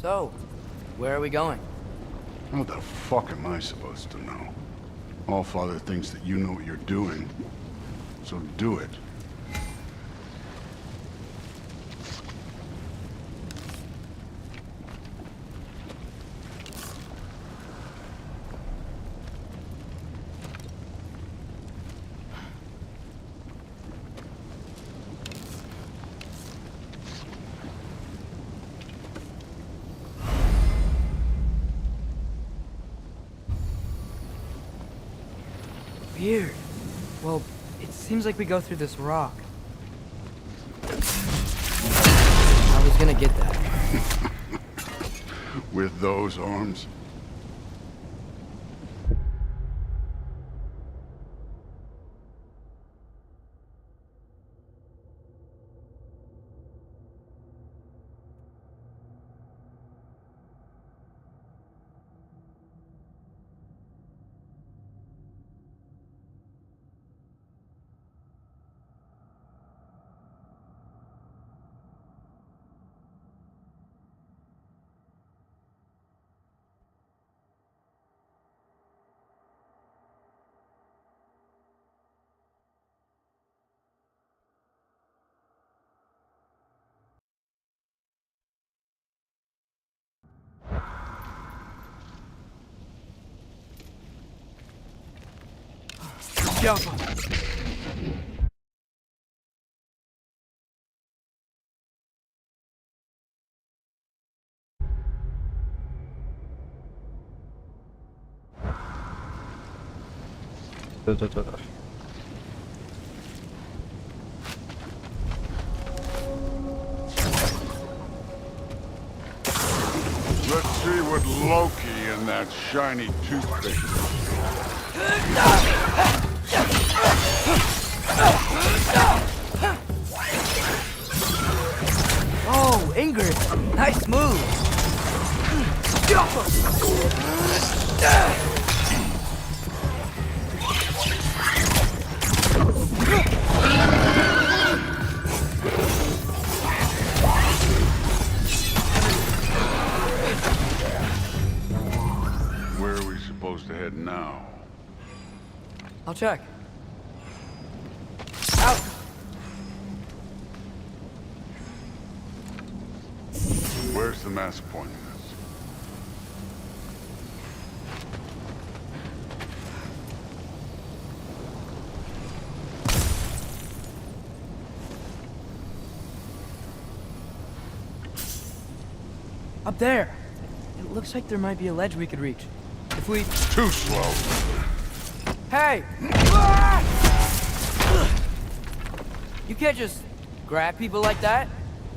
So, where are we going? How the fuck am I supposed to know? Allfather thinks that you know what you're doing, so do it. Weird. Well, it seems like we go through this rock. I was gonna get that. With those arms? Jump! Let's see what Loki and that shiny toothpick. Oh, Ingrid! Nice move! Where are we supposed to head now? I'll check. Out! Where's the mask pointing us? Up there! It looks like there might be a ledge we could reach. If we... Too slow. Hey! You can't just grab people like that.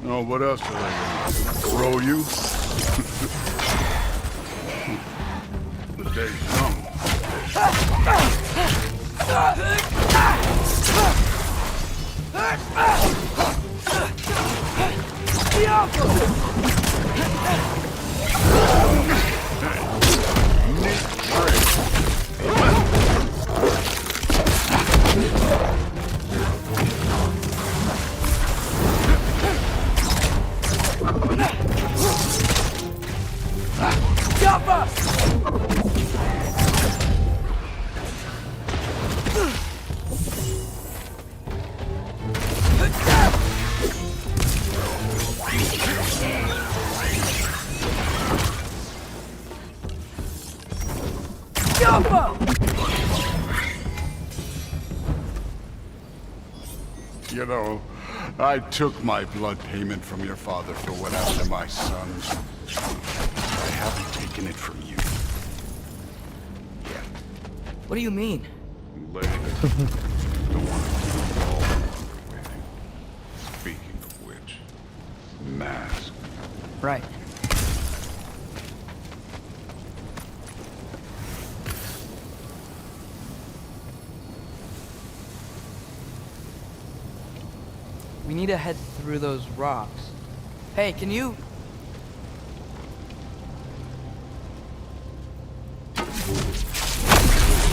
Oh, what else are they gonna throw you? The day's young. Neat trick. You know, I took my blood payment from your father for what happened to my sons. I haven't taken it from you. Yet. What do you mean? Later. Don't want to keep it all waiting. Speaking of which, mask. Right. We need to head through those rocks. Hey, can you...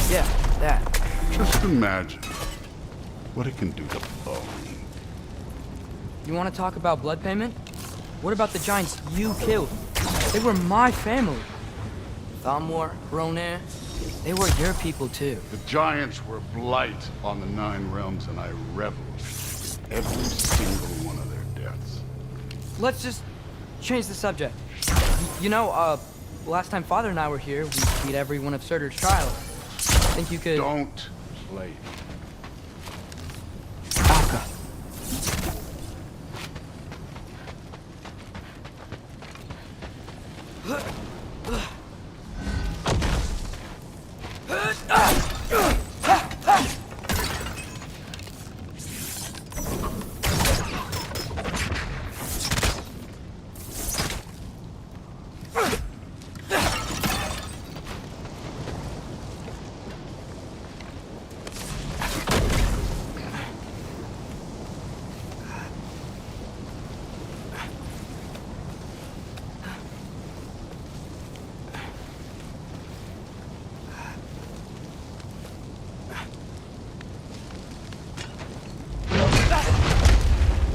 Yeah, that. Just imagine what it can do to bone. You want to talk about blood payment? What about the giants you killed? They were my family. Thamwar, Ronar, they were your people too. The giants were blight on the Nine Realms, and I reveled in every single one of their deaths. Let's just change the subject. You know, last time Father and I were here, we beat every one of Surtur's trials. Think you could... Don't play. Alka.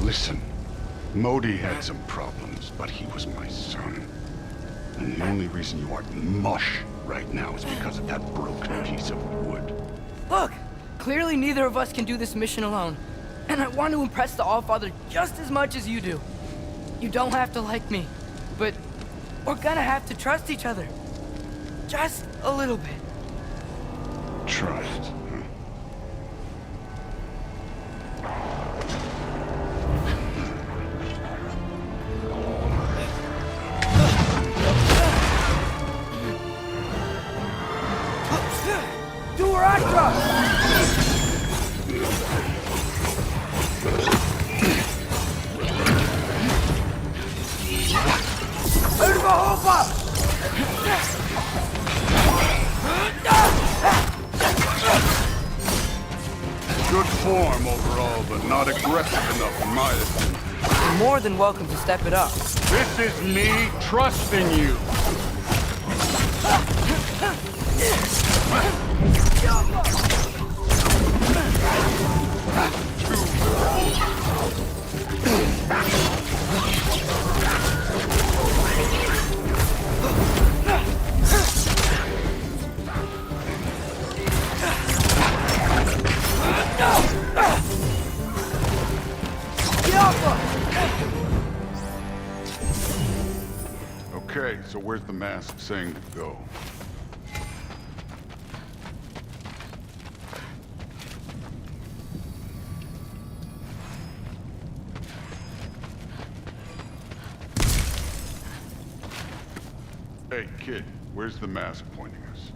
Listen, Modi had some problems, but he was my son. And the only reason you aren't mush right now is because of that broken piece of wood. Look! Clearly neither of us can do this mission alone. And I want to impress the Allfather just as much as you do. You don't have to like me, but we're gonna have to trust each other. Just a little bit. Trust, huh? Do where I trust! Good form overall, but not aggressive enough in my opinion. You're more than welcome to step it up. This is me trusting you. Okay, so where's the mask saying to go? Hey, kid, where's the mask pointing us?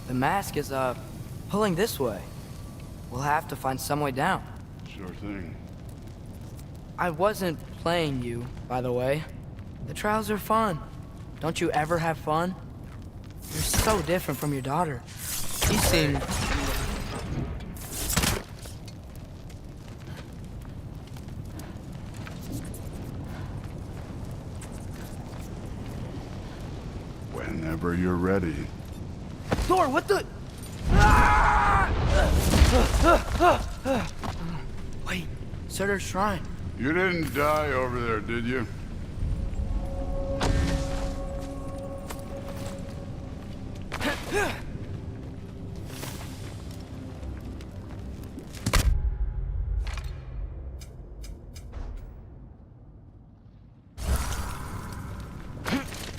The mask is, pulling this way. We'll have to find some way down. Sure thing. I wasn't playing you, by the way. The trials are fun. Don't you ever have fun? You're so different from your daughter. She seemed... Whenever you're ready. Thor, what the... Wait, Surtur's shrine. You didn't die over there, did you?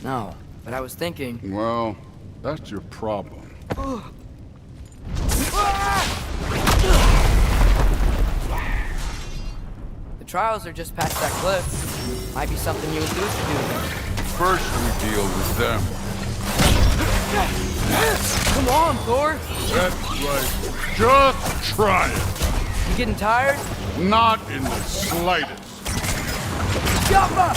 No, but I was thinking... Well, that's your problem. The trials are just past that cliff. Might be something you and Zeus could do. First we deal with them. Come on, Thor! That's right. Just try it. You getting tired? Not in the slightest. Jump up!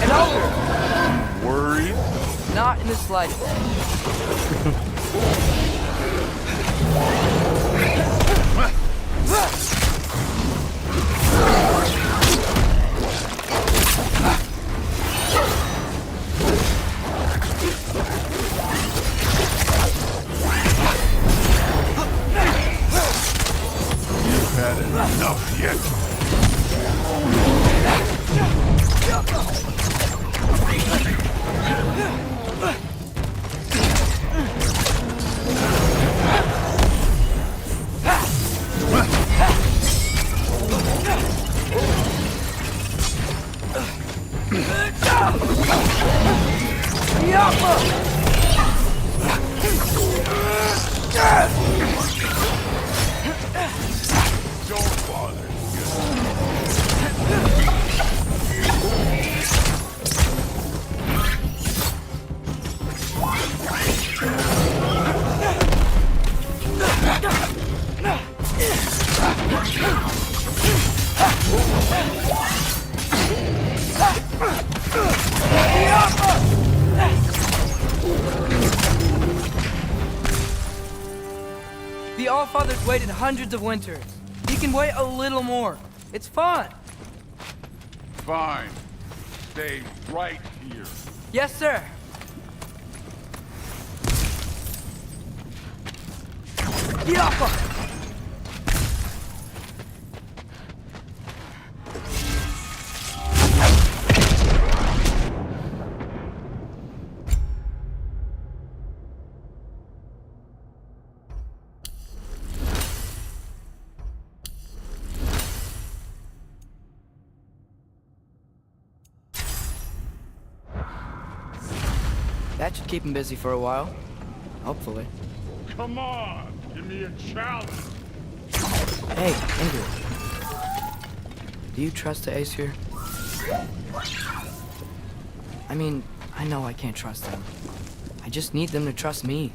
And over! Worried? Not in the slightest. Had enough yet. Don't bother. The Allfather's waited hundreds of winters. He can wait a little more. It's fun. Fine. Stay right here. Yes, sir. Yappa! That should keep him busy for a while. Hopefully. Come on, give me a challenge. Hey, Ingrid. Do you trust the Aesir? I mean, I know I can't trust them. I just need them to trust me.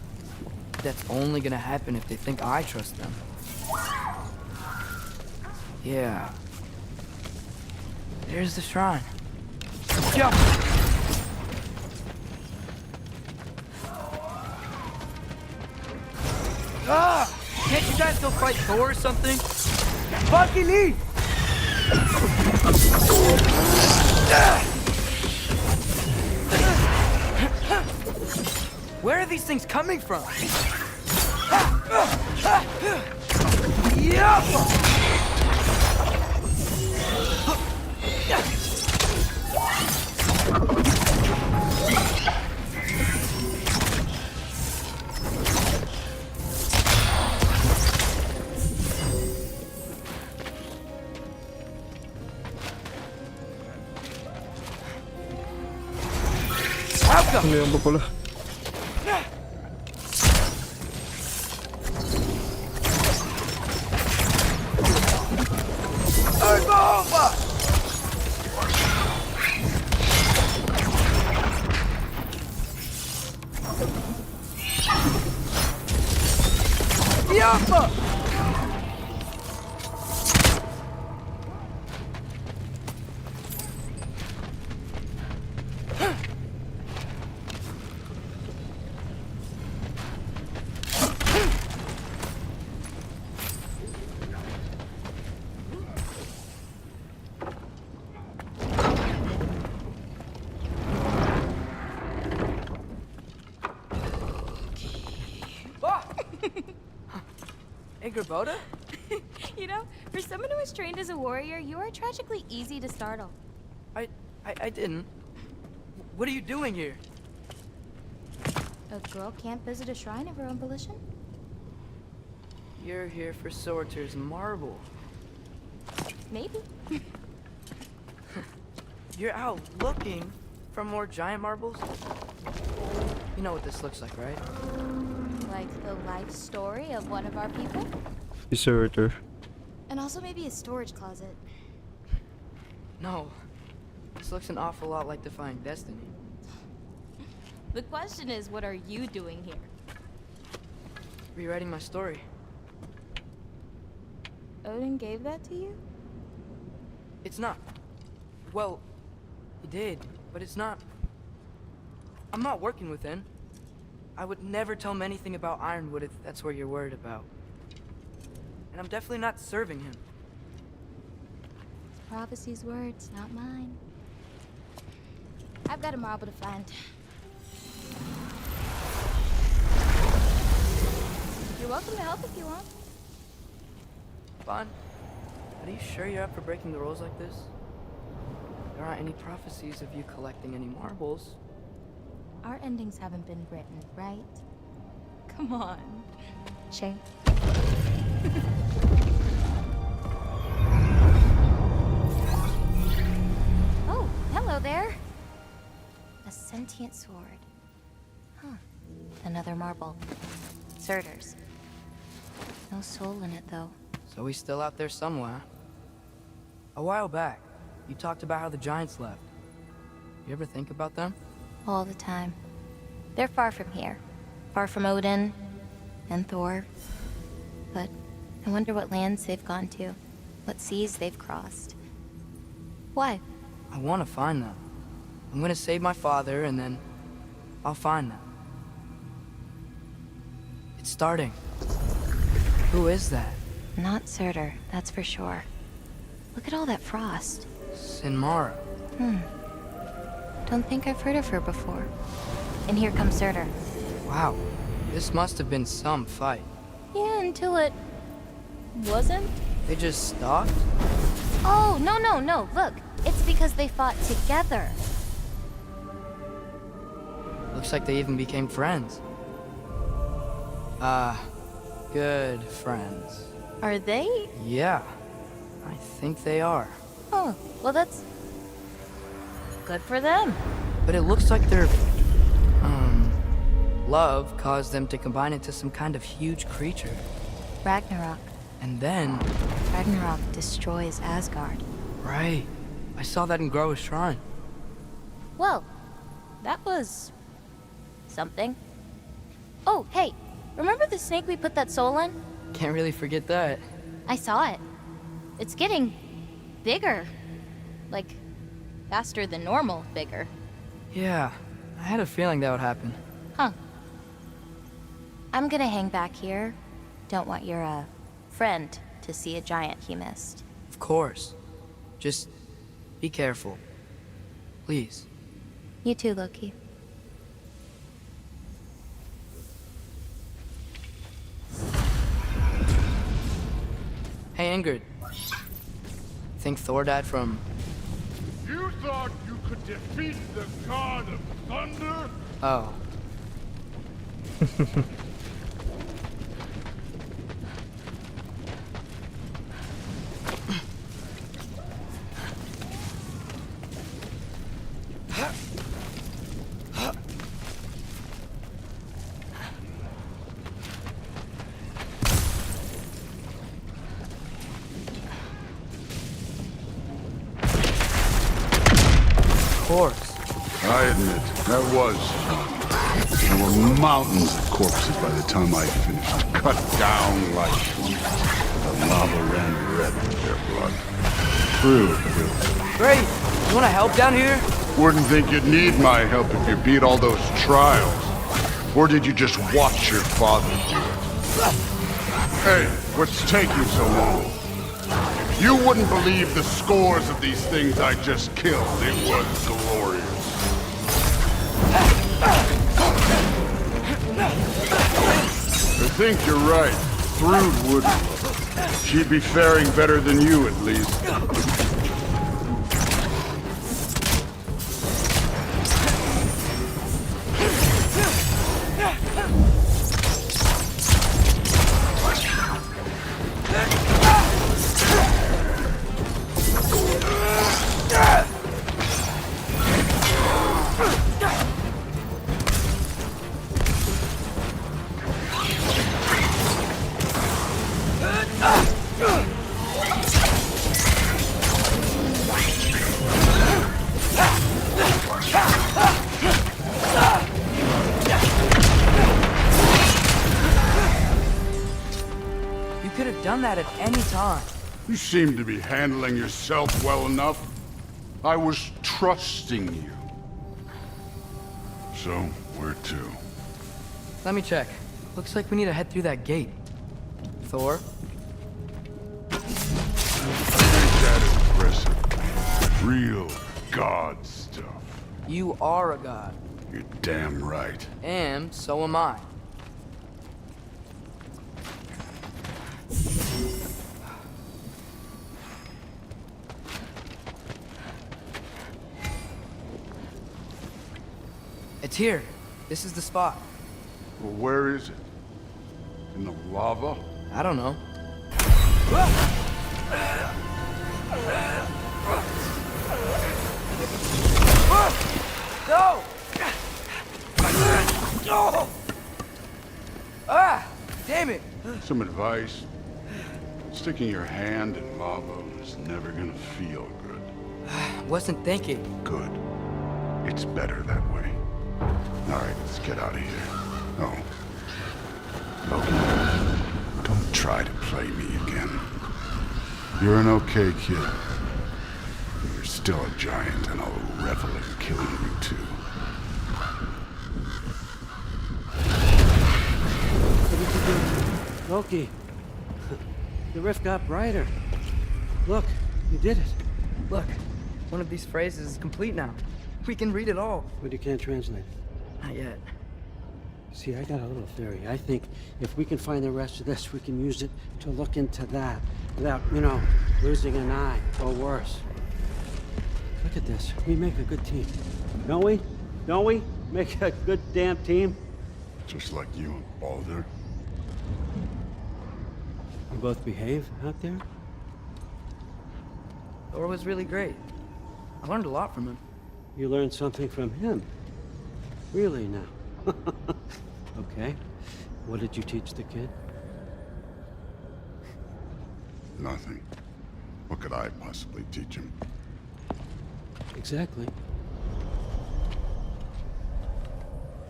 That's only gonna happen if they think I trust them. Yeah. There's the shrine. Jump! Ah! Can't you guys go fight Thor or something? Bucky Lee! Where are these things coming from? Yeah! Ano yan ba pala? Yappa! Boda? You know, for someone who was trained as a warrior, you are tragically easy to startle. I didn't. What are you doing here? A girl can't visit a shrine of her own volition? You're here for Sorter's marble. Maybe. You're out looking for more giant marbles? You know what this looks like, right? Like the life story of one of our people? Deserter. And also maybe a storage closet. No. This looks an awful lot like Defying Destiny. The question is, what are you doing here? Rewriting my story. Odin gave that to you? It's not. Well, he did, but it's not. I'm not working with him. I would never tell him anything about Ironwood if that's what you're worried about. And I'm definitely not serving him. It's Prophecy's words, not mine. I've got a marble to find. You're welcome to help if you want. Bon, are you sure you're up for breaking the rules like this? There aren't any prophecies of you collecting any marbles. Our endings haven't been written, right? Come on. Shane. Oh, hello there. A sentient sword. Huh. Another marble. Surtur's. No soul in it, though. So he's still out there somewhere. A while back, you talked about how the giants left. You ever think about them? All the time. They're far from here. Far from Odin and Thor. But I wonder what lands they've gone to. What seas they've crossed. Why? I want to find them. I'm gonna save my father, and then I'll find them. It's starting. Who is that? Not Surtur, that's for sure. Look at all that frost. Sinmara. Don't think I've heard of her before. And here comes Surtur. Wow. This must have been some fight. Yeah, until it... wasn't? They just stopped? Oh, no. Look, it's because they fought together. Looks like they even became friends. Good friends. Are they? Yeah, I think they are. Oh, well that's... good for them. But it looks like their, love caused them to combine into some kind of huge creature. Ragnarok. And then... Ragnarok destroys Asgard. Right. I saw that in Groa's shrine. Well, that was... something. Oh, hey, remember the snake we put that soul in? Can't really forget that. I saw it. It's getting... bigger. Like, faster than normal bigger. Yeah, I had a feeling that would happen. Huh. I'm gonna hang back here. Don't want your, friend to see a giant he missed. Of course. Just be careful. Please. You too, Loki. Hey, Ingrid. Think Thor died from... You thought you could defeat the god of thunder? Oh. Of course. I admit, that was fun. There were mountains of corpses by the time I finished. Cut down like the lava ran red with their blood. True. Great. You want to help down here? Wouldn't think you'd need my help if you beat all those trials. Or did you just watch your father do it? Hey, what's taking so long? You wouldn't believe the scores of these things I just killed. It was glorious. I think you're right. Thrud wouldn't. She'd be faring better than you, at least. You could have done that at any time. You seem to be handling yourself well enough. I was trusting you. So, where to? Let me check. Looks like we need to head through that gate. Thor? Ain't that impressive? Real god stuff. You are a god. You're damn right. And so am I. It's here. This is the spot. Well, where is it? In the lava? I don't know. No! Oh! Ah! Damn it! Some advice. Sticking your hand in lava is never gonna feel good. Wasn't thinking. Good. It's better that way. Alright, let's get out of here. Oh. Loki, don't try to play me again. You're an okay kid. You're still a giant, and I'll revel in killing you too. Loki, the rift got brighter. Look, you did it. Look, one of these phrases is complete now. We can read it all. But you can't translate it. Not yet. See, I got a little theory. I think if we can find the rest of this, we can use it to look into that without, losing an eye or worse. Look at this. We make a good team. Don't we? Don't we? Make a good damn team? Just like you and Baldur. You both behave out there? Thor was really great. I learned a lot from him. You learned something from him. Really now? Okay. What did you teach the kid? Nothing. What could I possibly teach him? Exactly.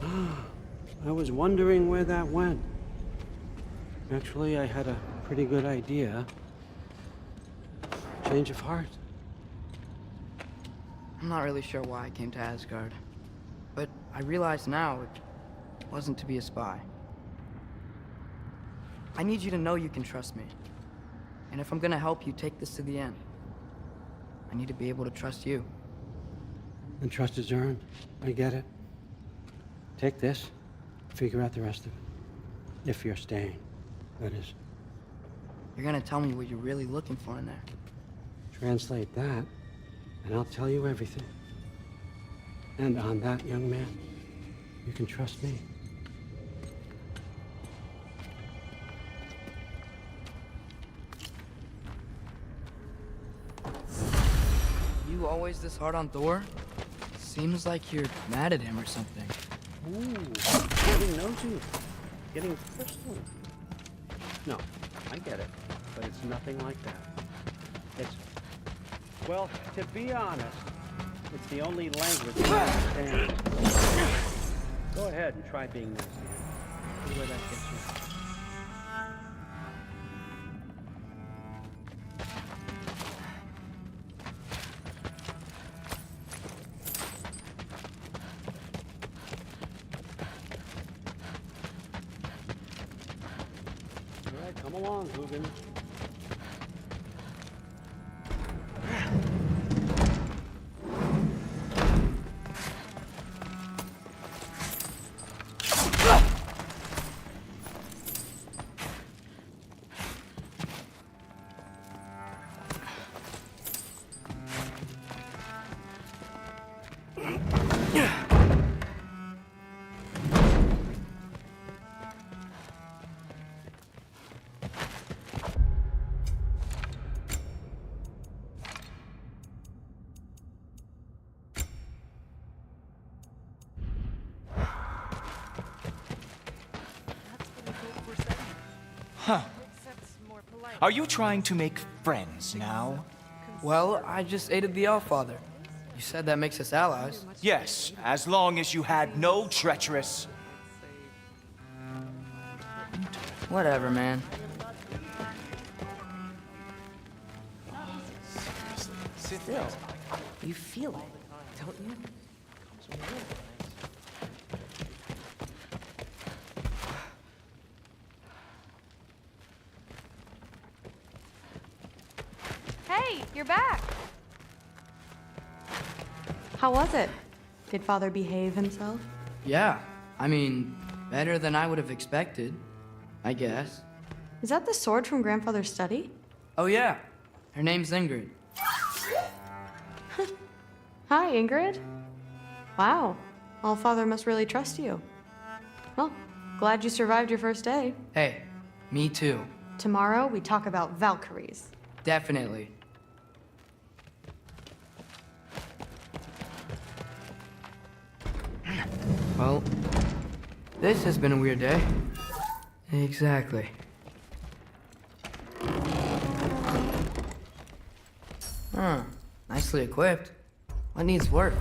I was wondering where that went. Actually, I had a pretty good idea. Change of heart. I'm not really sure why I came to Asgard. But I realize now it wasn't to be a spy. I need you to know you can trust me. And if I'm gonna help you take this to the end, I need to be able to trust you. And trust is earned. I get it. Take this. Figure out the rest of it. If you're staying, that is. You're gonna tell me what you're really looking for in there. Translate that, and I'll tell you everything. And on that, young man, you can trust me. You always this hard on Thor? Seems like you're mad at him or something. Ooh, getting nosy. Getting personal. No, I get it, but it's nothing like that. It's, well, to be honest, it's the only language I understand. Go ahead and try being nice. See where that gets you. All right, come along, Hugin. Huh. Are you trying to make friends now? Well, I just aided the Allfather. You said that makes us allies. Yes, as long as you had no treacherous... Whatever, man. Still, you feel it, don't you? Hey, you're back. How was it? Did Father behave himself? Yeah, I mean, better than I would have expected, I guess. Is that the sword from Grandfather's study? Oh yeah, her name's Ingrid. Hi, Ingrid. Wow, Allfather must really trust you. Well, glad you survived your first day. Hey, me too. Tomorrow, we talk about Valkyries. Definitely. Well, this has been a weird day. Exactly. Huh. Nicely equipped. What needs work?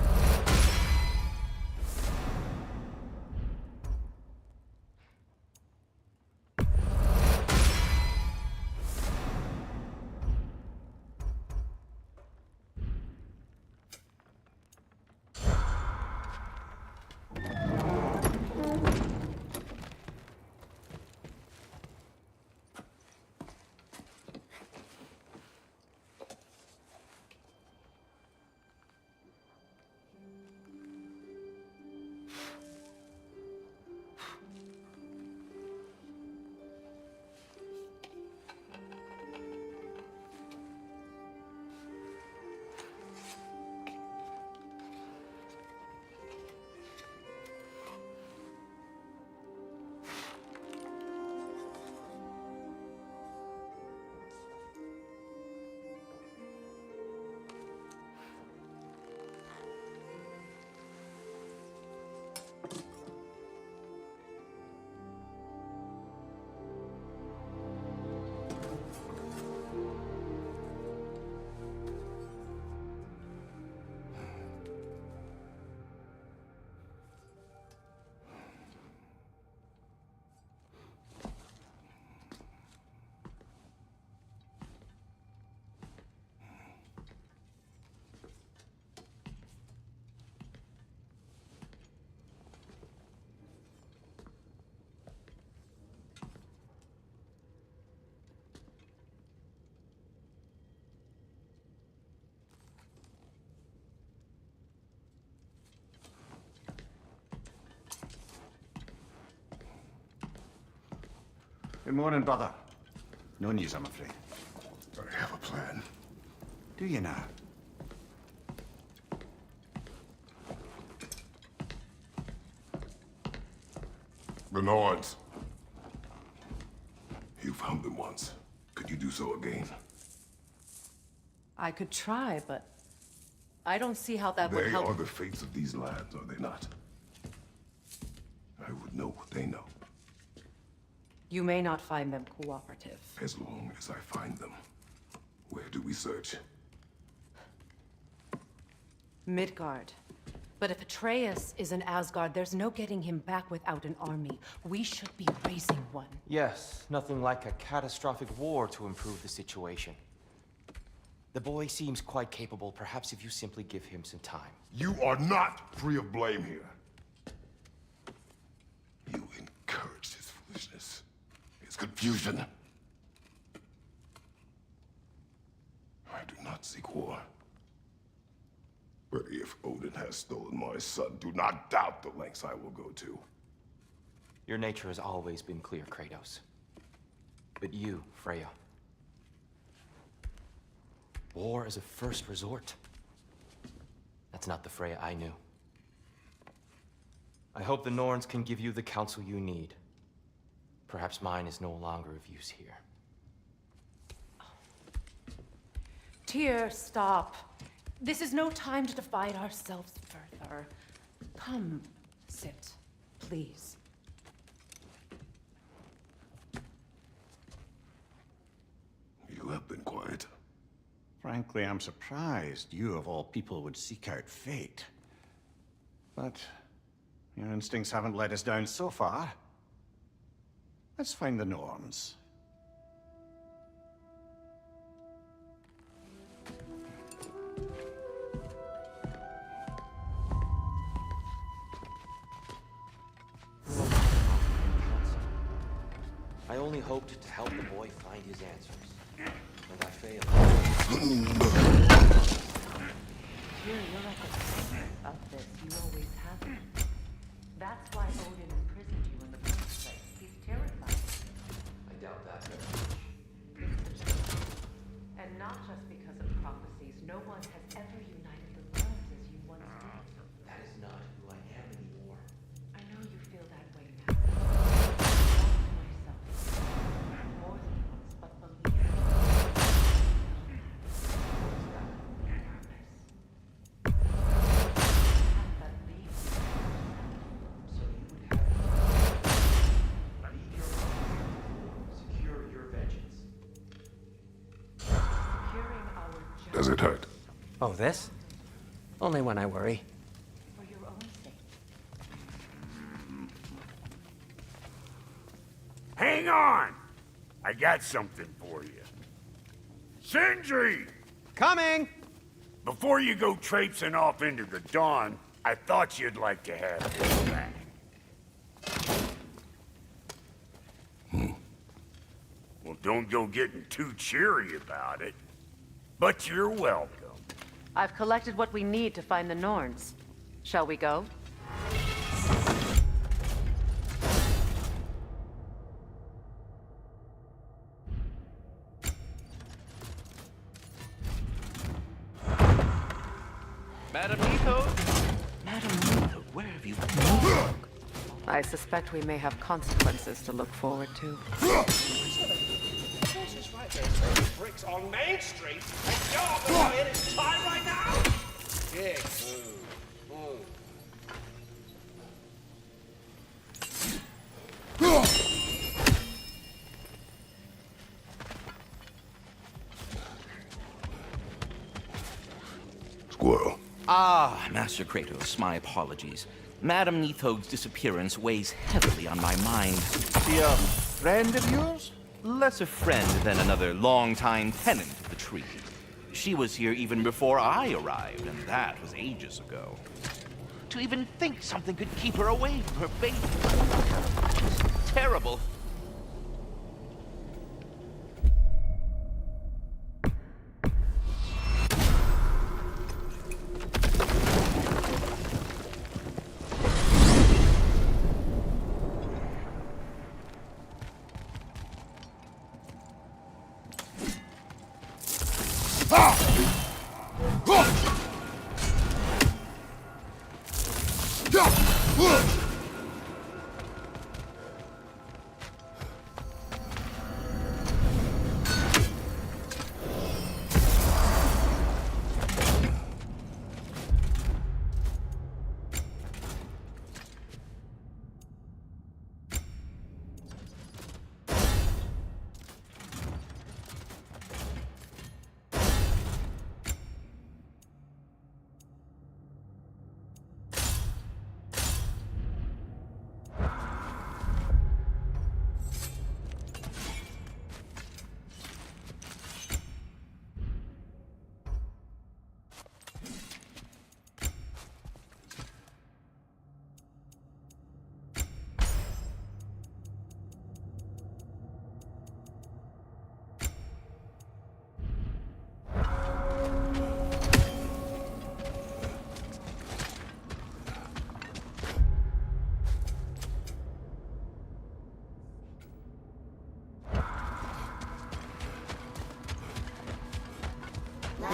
Good morning, brother. No news, I'm afraid. I have a plan. Do you now? Bernards. You found them once. Could you do so again? I could try, but I don't see how that would They help. are the fates of these lands, are they not? I would know what they know, You may not find them cooperative. as long as I find them. Where do we search? Midgard. But if Atreus is in Asgard, there's no getting him back without an army. We should be raising one. Yes, nothing like a catastrophic war to improve the situation. The boy seems quite capable. Perhaps if you simply give him some time. You are not free of blame here. You encouraged his foolishness, his confusion. I do not seek war. But if Odin has stolen my son, do not doubt the lengths I will go to. Your nature has always been clear, Kratos. But you, Freya. War is a first resort. That's not the Freya I knew. I hope the Norns can give you the counsel you need. Perhaps mine is no longer of use here. Tyr, stop. This is no time to divide ourselves further. Come, sit, please. You have been quiet. Frankly, I'm surprised you, of all people, would seek out fate. But your instincts haven't let us down so far. Let's find the Norns. I only hoped to help the boy find his answers. and I failed. You're at the center of this. You always have been. That's why Odin imprisoned you in the first place. He's terrified. I doubt that very much. It's the truth. And not just because of prophecies. No one has ever united the realms as you once did. That is not who I am anymore. I know you feel that way now. I thought to myself, more than once, but believe me, So you would have lead your army, secure your vengeance. securing our Does it hurt? Oh, this? Only when I worry. for your own sake. Hang on! I got something for you. Sindri! Coming! Before you go traipsing off into the dawn, I thought you'd like to have this back. Well, don't go getting too cheery about it. But you're welcome. I've collected what we need to find the Norns. Shall we go? Madam Nito? Madam Nito, where have you been? I suspect we may have consequences to look forward to. Bricks on Main Street, and you're the one in its time right now? Big move. Squirrel. Ah, Master Kratos, my apologies. Madame Nithog's disappearance weighs heavily on my mind. She a friend of yours? Less a friend than another longtime tenant of the tree. She was here even before I arrived, and that was ages ago. To even think something could keep her away from her baby. Just terrible.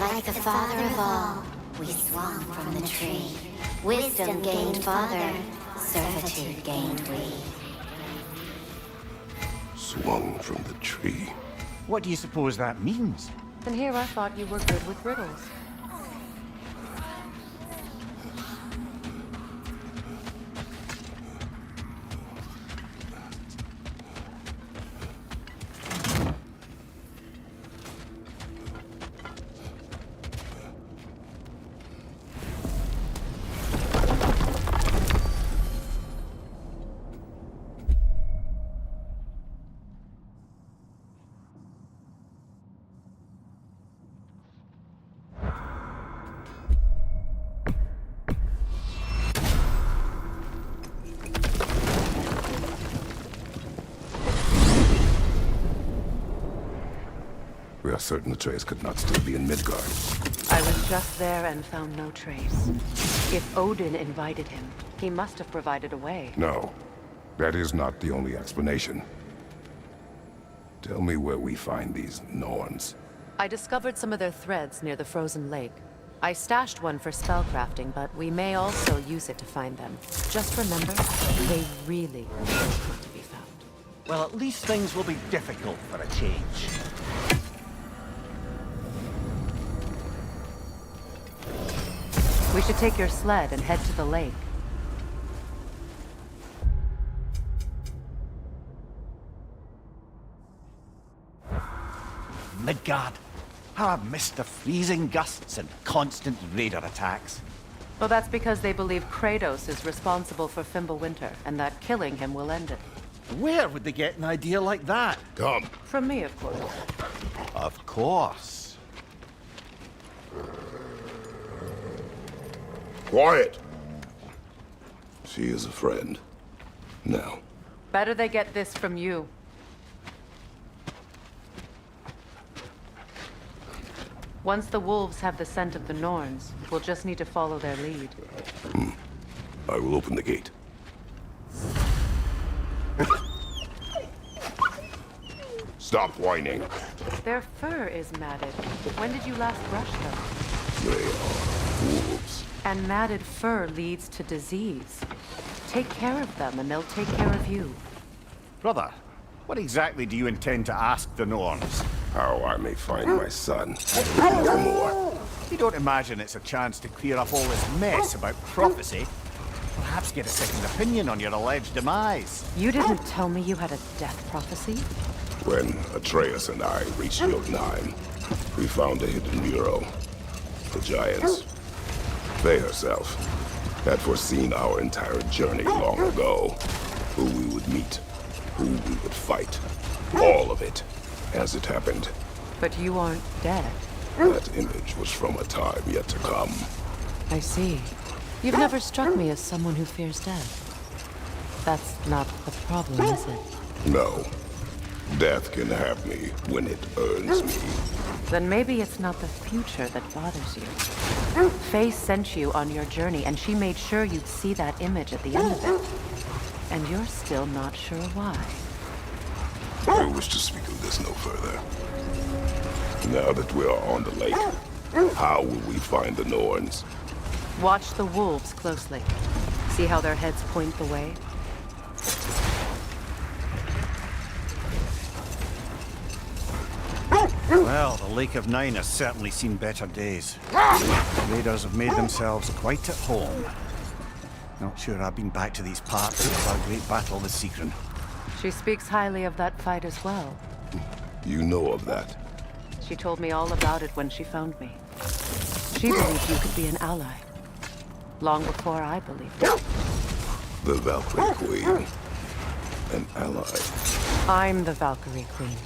Like the father of all, we swung from the tree. Wisdom gained father, servitude gained we. Swung from the tree. What do you suppose that means? And here I thought you were good with riddles. are certain Atreus could not still be in Midgard. I was just there and found no trace. If Odin invited him, he must have provided a way. No, that is not the only explanation. Tell me where we find these Norns. I discovered some of their threads near the frozen lake. I stashed one for spellcrafting, but we may also use it to find them. Just remember, they really don't want to be found. Well, at least things will be difficult for a change. We should take your sled and head to the lake. Midgard. How I've missed the freezing gusts and constant raider attacks. Well, that's because they believe Kratos is responsible for Fimbulwinter, and that killing him will end it. Where would they get an idea like that? Come. From me, of course. Of course. Quiet! She is a friend. Now. Better they get this from you. Once the wolves have the scent of the Norns, we'll just need to follow their lead. I will open the gate. Stop whining. Their fur is matted. When did you last brush them? They are wolves. And matted fur leads to disease. Take care of them, and they'll take care of you. Brother, what exactly do you intend to ask the Norns? How I may find my son. No more. You don't imagine it's a chance to clear up all this mess about prophecy? Perhaps get a second opinion on your alleged demise. You didn't tell me you had a death prophecy? When Atreus and I reached Jotunheim, we found a hidden mural. The giants, they herself, had foreseen our entire journey long ago. Who we would meet, who we would fight. All of it, as it happened. But you aren't dead. That image was from a time yet to come. I see. You've never struck me as someone who fears death. That's not the problem, is it? No. Death can have me when it earns me. Then maybe it's not the future that bothers you. Faye sent you on your journey, and she made sure you'd see that image at the end of it. And you're still not sure why. I wish to speak of this no further. Now that we are on the lake, how will we find the Norns? Watch the wolves closely. See how their heads point the way? Well, the Lake of Nine has certainly seen better days. Raiders have made themselves quite at home. Not sure I've been back to these parts since our great battle with Sigrun. She speaks highly of that fight as well. You know of that? She told me all about it when she found me. She believed you could be an ally. Long before I believed it. The Valkyrie Queen. An ally. I'm the Valkyrie Queen.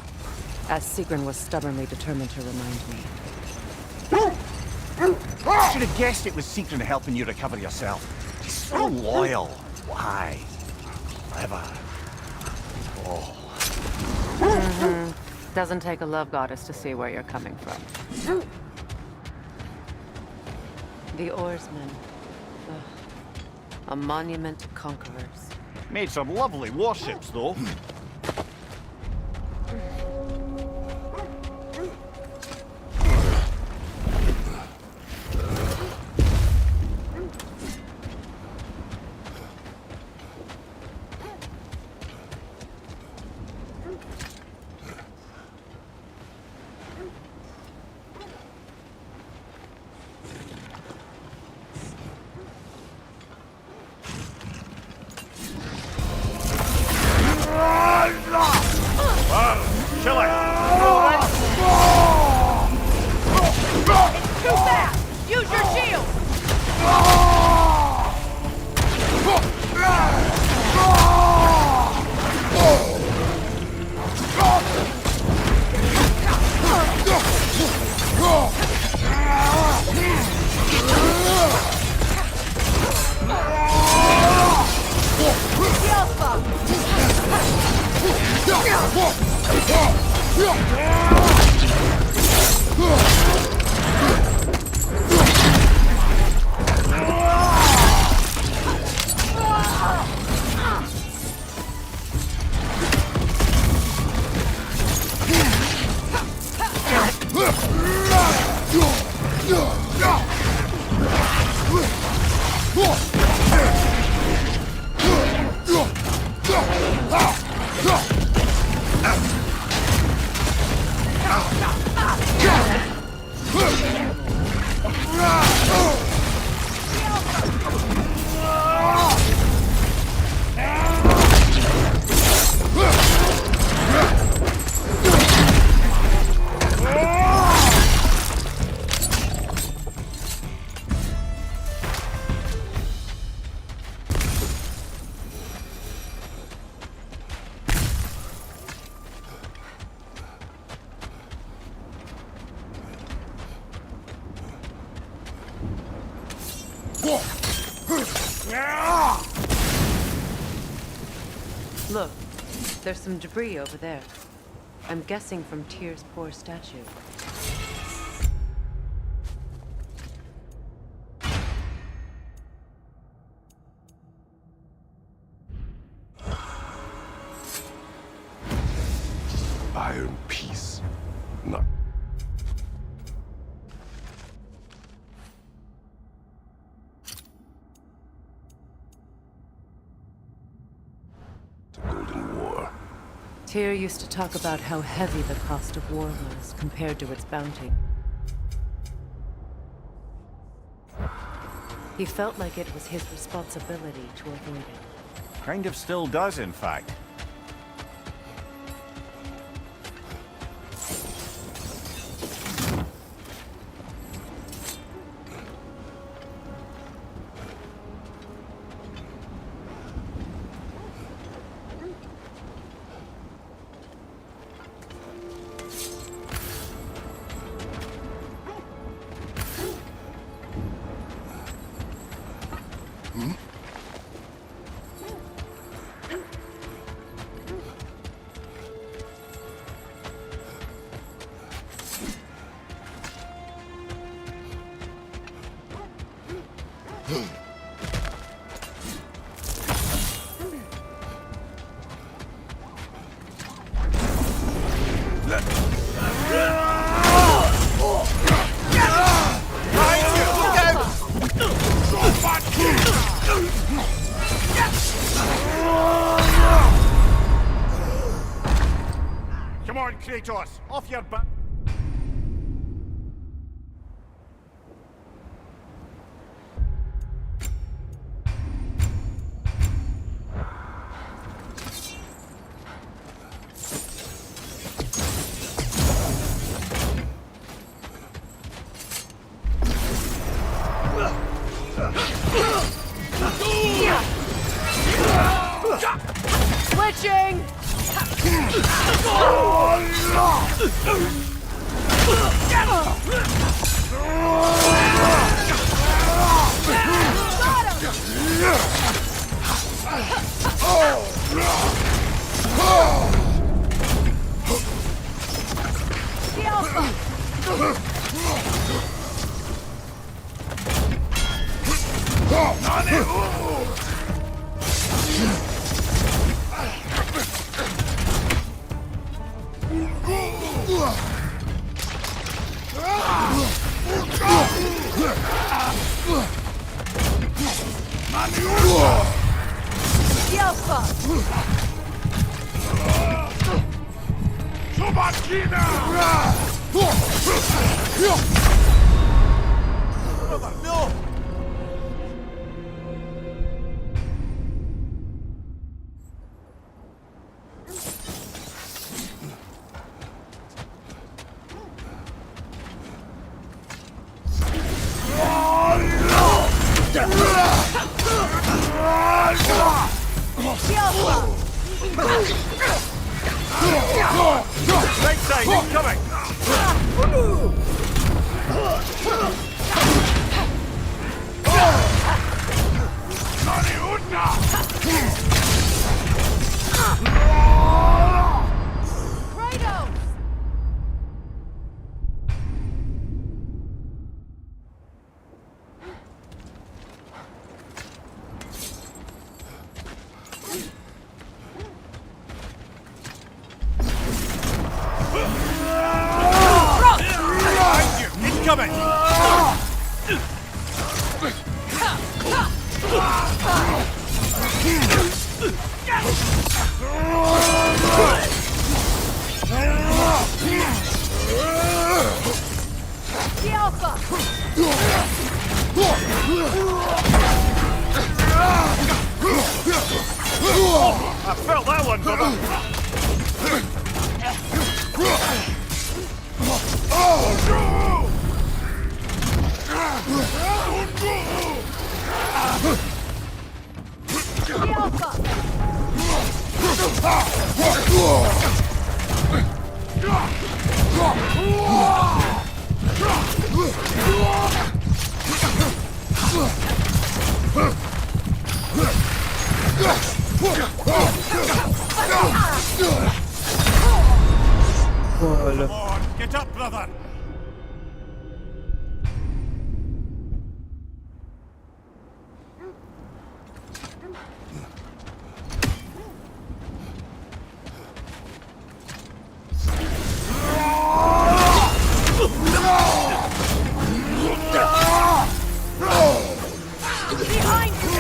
As Sigrun was stubbornly determined to remind me. I should have guessed it was Sigrun helping you recover yourself. She's so loyal. Why? Clever. Oh. Doesn't take a love goddess to see where you're coming from. The Oarsmen. Ugh. A monument to conquerors. Made some lovely warships, though. Look, there's some debris over there. I'm guessing from Tyr's poor statue. Iron piece. Not. The Golden War. Tyr used to talk about how heavy the cost of war was compared to its bounty. He felt like it was his responsibility to avoid it. Kind of still does, in fact. Come on, Kratos, off your back. Switching! Right side, incoming! I felt that one, brother. Wala. Come on, get up, brother. Behind you,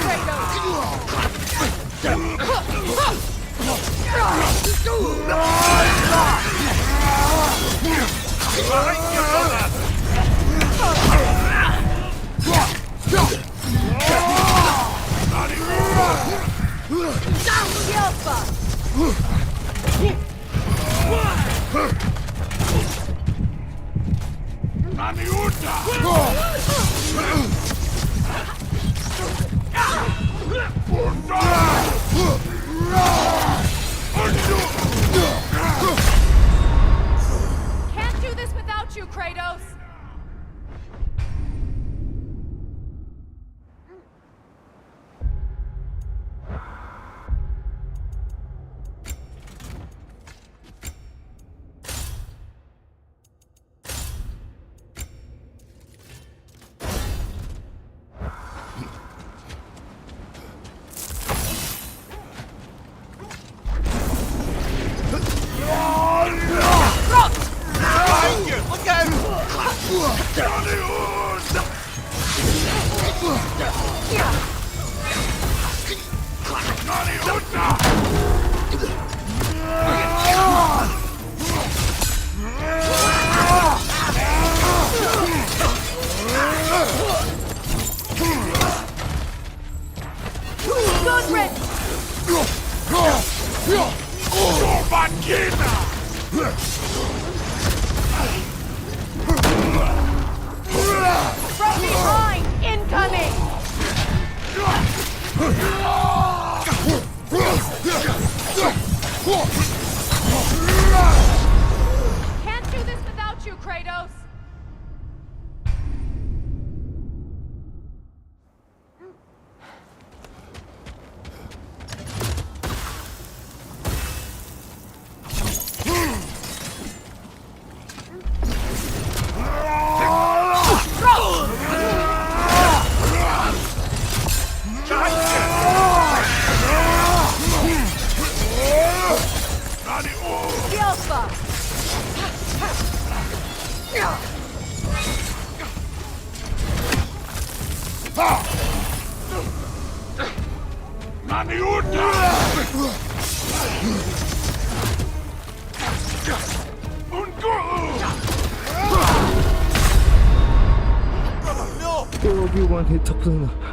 Can't do this without you, Kratos! Look From behind! Incoming! Can't do this without you, Kratos! 여기 원히트 없잖아.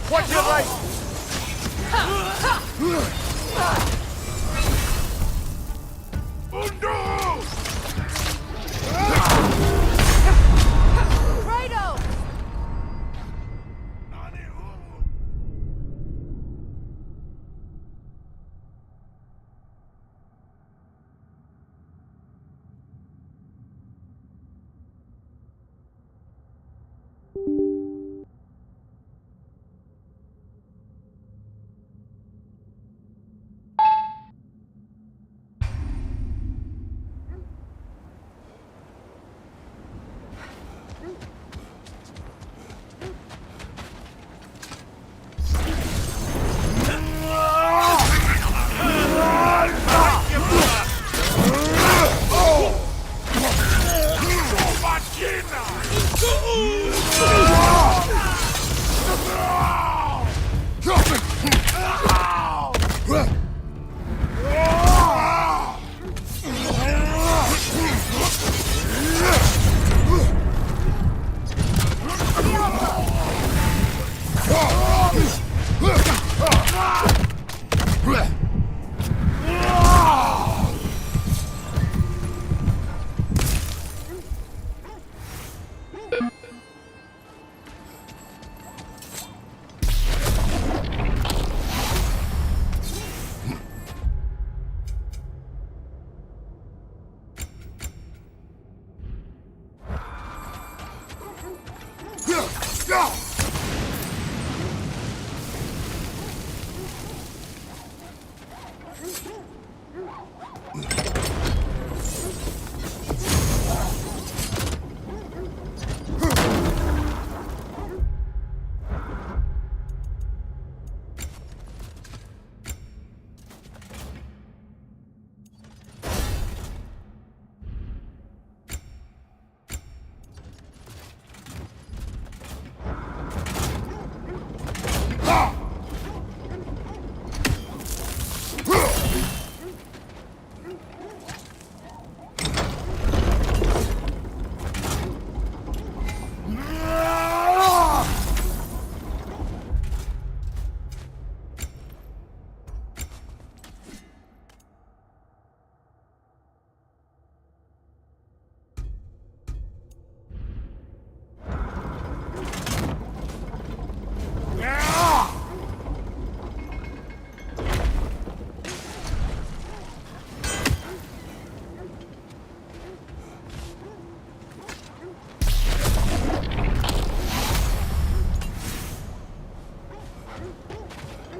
Watch your right! Kratos!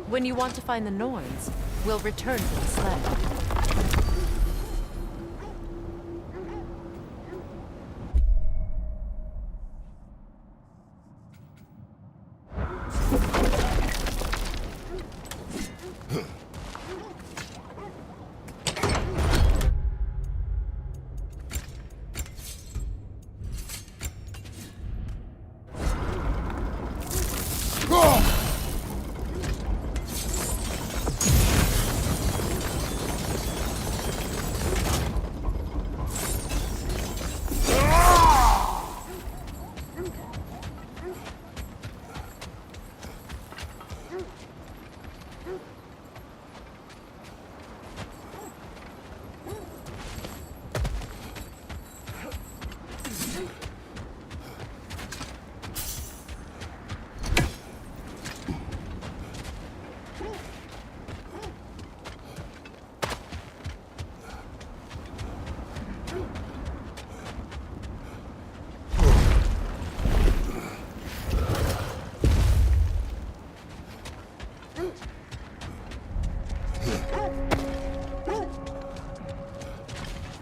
When you want to find the Norns, we'll return to the sled.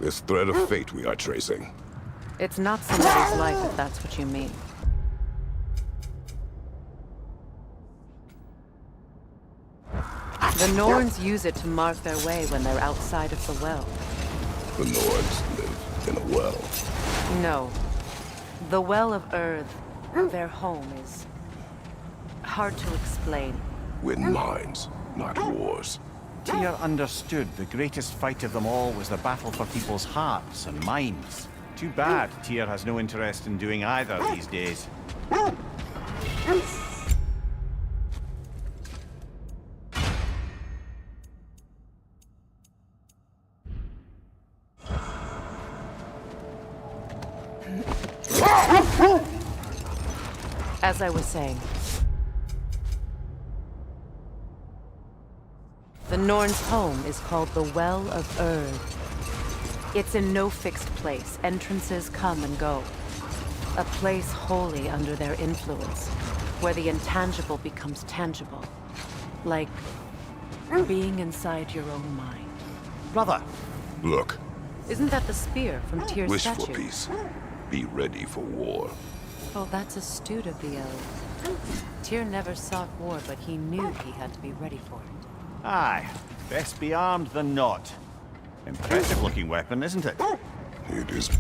This thread of fate we are tracing. It's not somebody's life, if that's what you mean. The Norns use it to mark their way when they're outside of the well. The Norns live in a well. No. The Well of Earth, their home, is hard to explain. Win mines, not wars. Tyr understood the greatest fight of them all was the battle for people's hearts and minds. Too bad Tyr has no interest in doing either these days. As I was saying, the Norns' home is called the Well of Earth. It's in no fixed place. Entrances come and go. A place wholly under their influence, where the intangible becomes tangible. Like being inside your own mind. Brother! Look. Isn't that the spear from Tyr's Wish statue? for peace. Be ready for war. Oh, that's astute of the elves. Tyr never sought war, but he knew he had to be ready for it. Aye. Best be armed than not. Impressive looking weapon, isn't it? It is.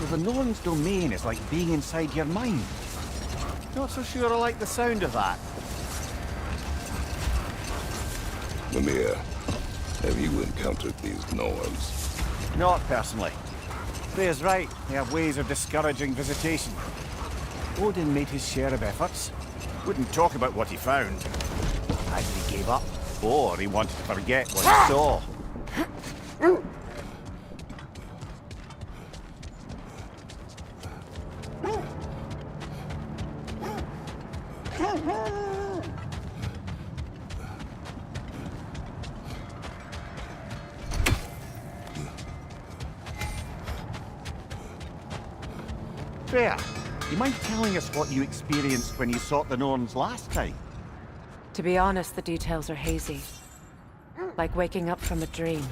So the Norn's domain is like being inside your mind. Not so sure I like the sound of that. Mimir, have you encountered these Norns? Not personally. Freya's right. They have ways of discouraging visitation. Odin made his share of efforts. Wouldn't talk about what he found. Either he gave up, or he wanted to forget what he saw. Freya, you mind telling us what you experienced when you sought the Norns last time? To be honest, the details are hazy. Like waking up from a dream.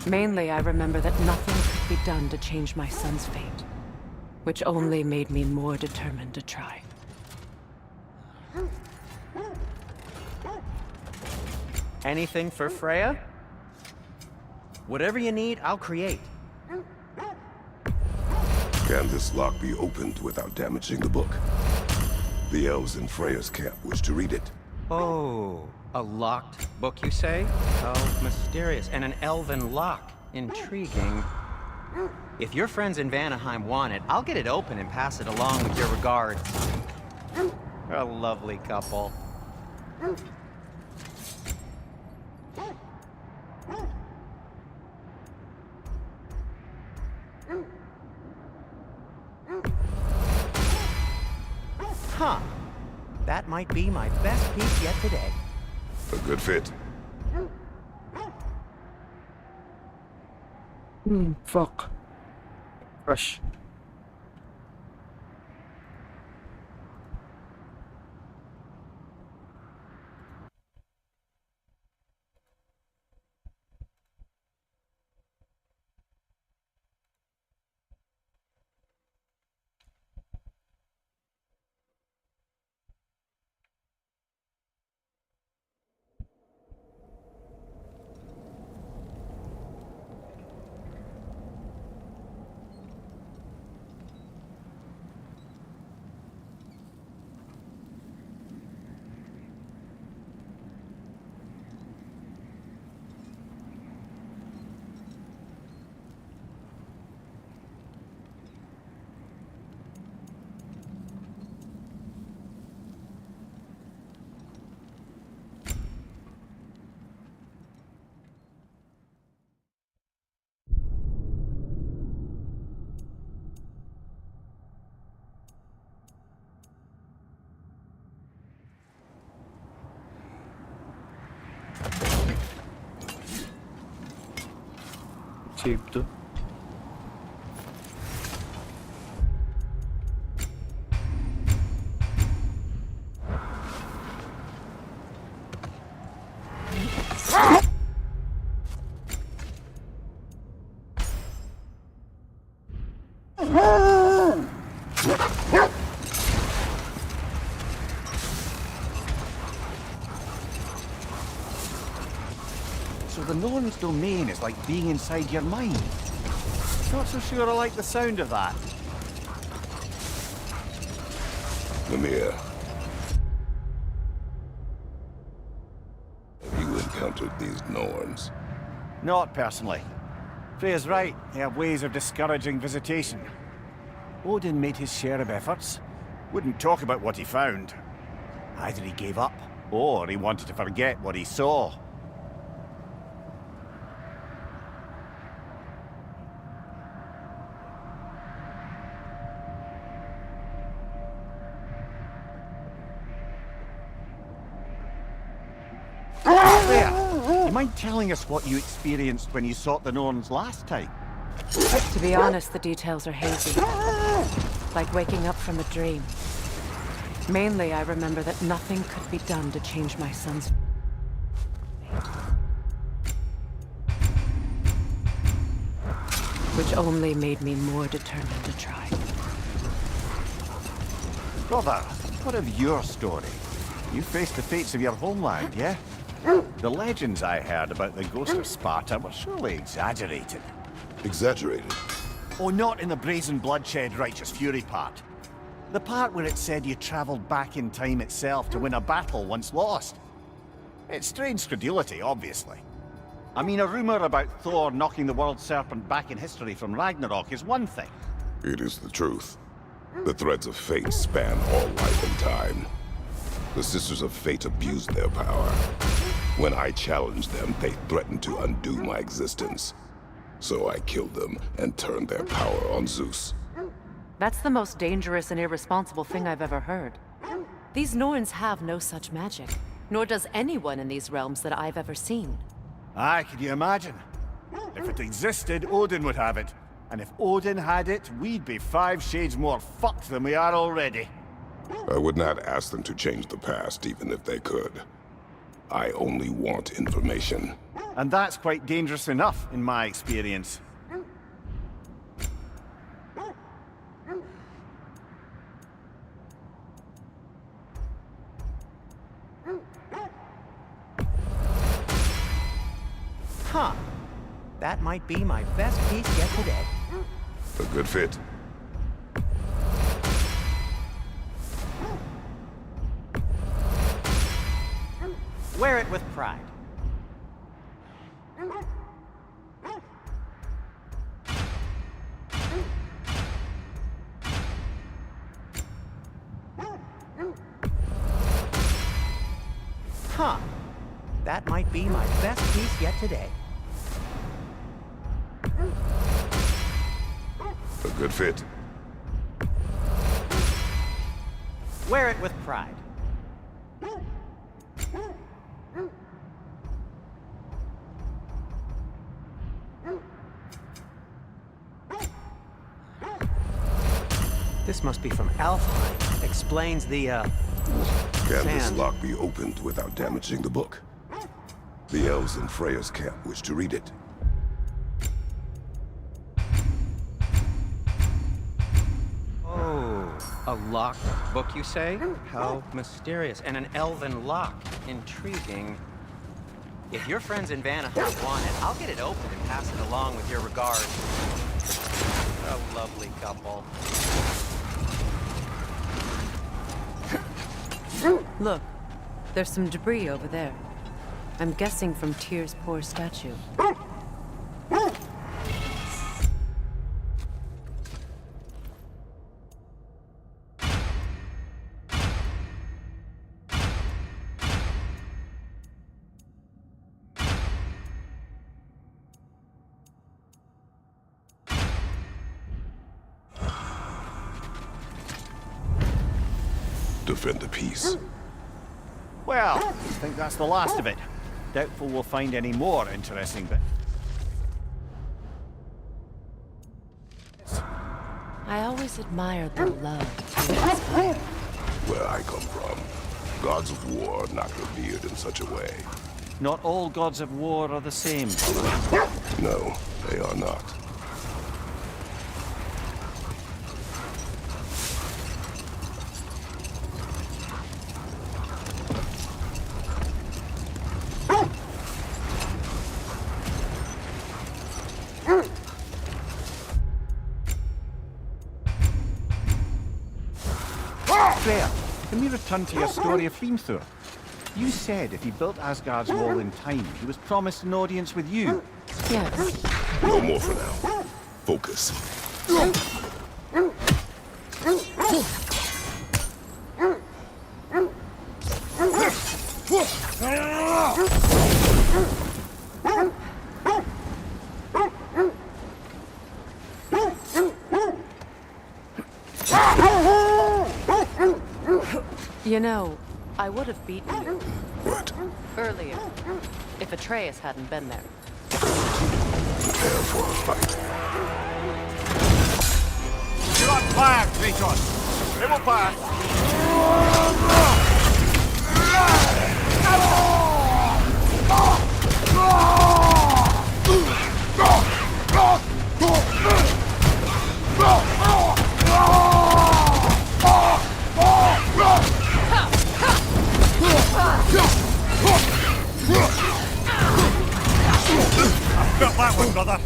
Mainly, I remember that nothing could be done to change my son's fate. Which only made me more determined to try. Anything for Freya? Whatever you need, I'll create. Can this lock be opened without damaging the book? The elves in Freya's camp wish to read it. Oh, a locked book, you say? How mysterious. And an elven lock. Intriguing. If your friends in Vanaheim want it, I'll get it open and pass it along with your regards. A lovely couple. Huh. That might be my best piece yet today. A good fit. Fuck. Rush. Çeyipti. So the Norn's domain is like being inside your mind. Not so sure I like the sound of that. Mimir. Have you encountered these Norns? Not personally. Freya's right. They have ways of discouraging visitation. Odin made his share of efforts. Wouldn't talk about what he found. Either he gave up, or he wanted to forget what he saw. Freya, you mind telling us what you experienced when you sought the Norns last time? To be honest, the details are hazy. Like waking up from a dream. Mainly, I remember that nothing could be done to change my son's fate. Which only made me more determined to try. Brother, what of your story? You faced the fates of your homeland, yeah? The legends I heard about the ghost of Sparta were surely exaggerated. Exaggerated? Oh, not in the brazen bloodshed righteous fury part. The part where it said you traveled back in time itself to win a battle once lost. It's strange credulity, obviously. I mean, a rumor about Thor knocking the world serpent back in history from Ragnarok is one thing. It is the truth. The threads of fate span all life and time. The Sisters of Fate abused their power. When I challenged them, they threatened to undo my existence. So I killed them and turned their power on Zeus. That's the most dangerous and irresponsible thing I've ever heard. These Norns have no such magic, nor does anyone in these realms that I've ever seen. Aye, can you imagine? If it existed, Odin would have it. And if Odin had it, we'd be 5 shades more fucked than we are already. I would not ask them to change the past, even if they could. I only want information. And that's quite dangerous enough, in my experience. Huh. That might be my best piece yet today. A good fit. Wear it with pride. Huh. That might be my best piece yet today. A good fit. Wear it with pride. This must be from Alfheim. Explains the, Can this sand. lock be opened without damaging the book? The elves in Freya's camp wish to read it. Oh, a locked book, you say? How mysterious. And an elven lock. Intriguing. If your friends in Vanaheim want it, I'll get it open and pass it along with your regards. A lovely couple. Look, there's some debris over there. I'm guessing from Tyr's poor statue. Defend the peace. Well, I think that's the last of it. Doubtful we'll find any more interesting bits. I always admired the love Tyr inspired. Where I come from, gods of war are not revered in such a way. Not all gods of war are the same. No, they are not. Freya, can we return to your story of Hrimthur? You said if he built Asgard's wall in time, he was promised an audience with you. Yes. No more for now. Focus. You know, I would have beaten you. What? Earlier, if Atreus hadn't been there. Prepare for a fight. You're on fire, Kratos! It will pass! Got that one, brother!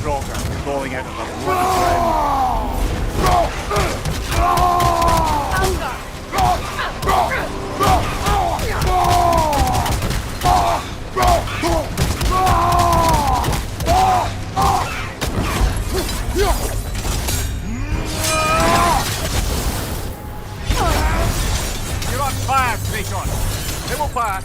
Draugr crawling out of the bloody ground. You're on fire, Kratos. It will pass.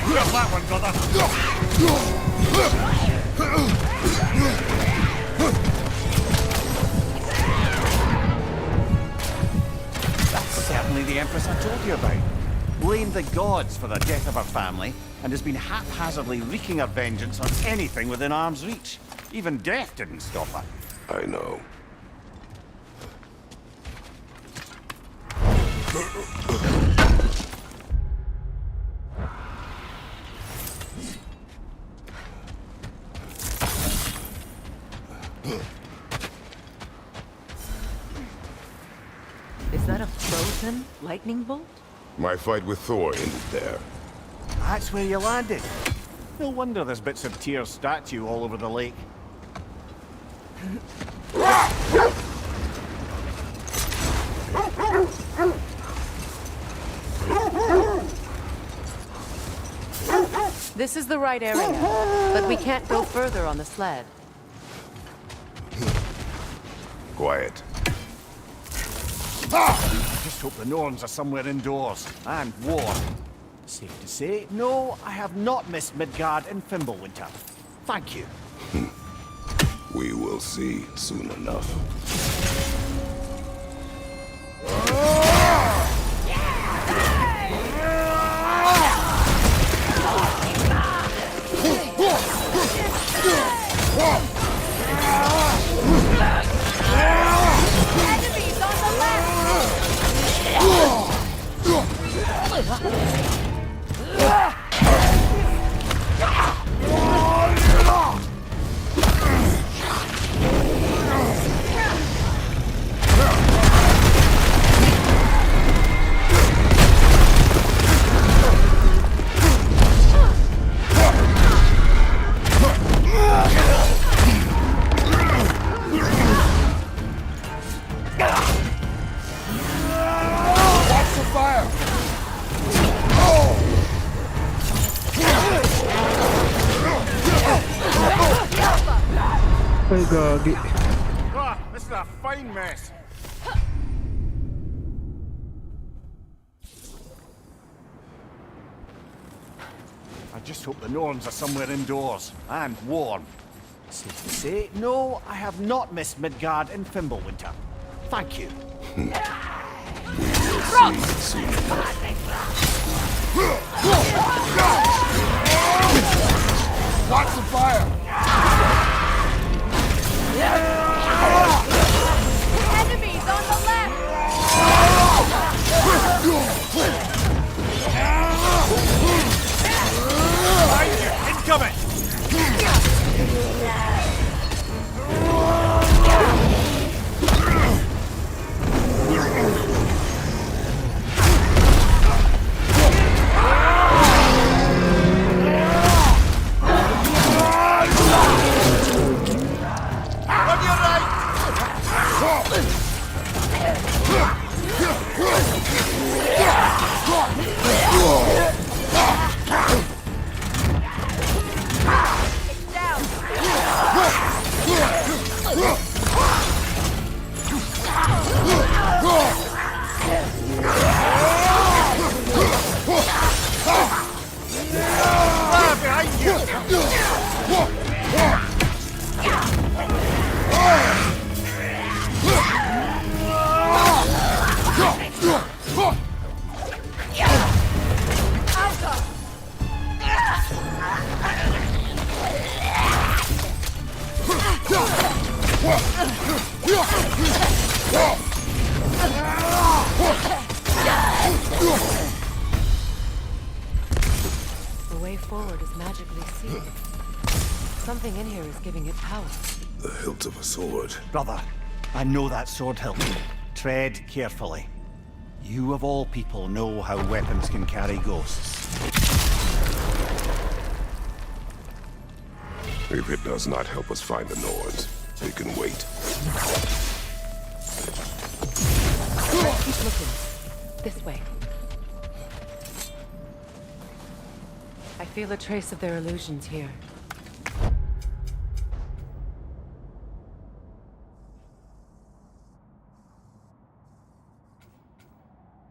Here's that one, brother. That's certainly the Empress I told you about. Blamed the gods for the death of her family, and has been haphazardly wreaking her vengeance on anything within arm's reach. Even death didn't stop her. I know. Is that a frozen lightning bolt? My fight with Thor ended there. That's where you landed. No wonder there's bits of Tyr's statue all over the lake. This is the right area, but we can't go further on the sled. Quiet. I just hope the Norns are somewhere indoors and warm. Safe to say, no, I have not missed Midgard and Fimbulwinter. Thank you. We will see soon enough. Enemies on the left! Ay, gagi. Ah, this is a fine mess. I just hope the Norns are somewhere indoors and warm. Safe to say, no, I have not missed Midgard and Fimbulwinter. Thank you. Watch the fire! Enemies on the left! Incoming! The way forward is magically sealed. Something in here is giving it power. The hilt of a sword. Brother, I know that sword hilt. Tread carefully. You of all people know how weapons can carry ghosts. If it does not help us find the Nords, it can wait. Keep looking. This way. I feel a trace of their illusions here.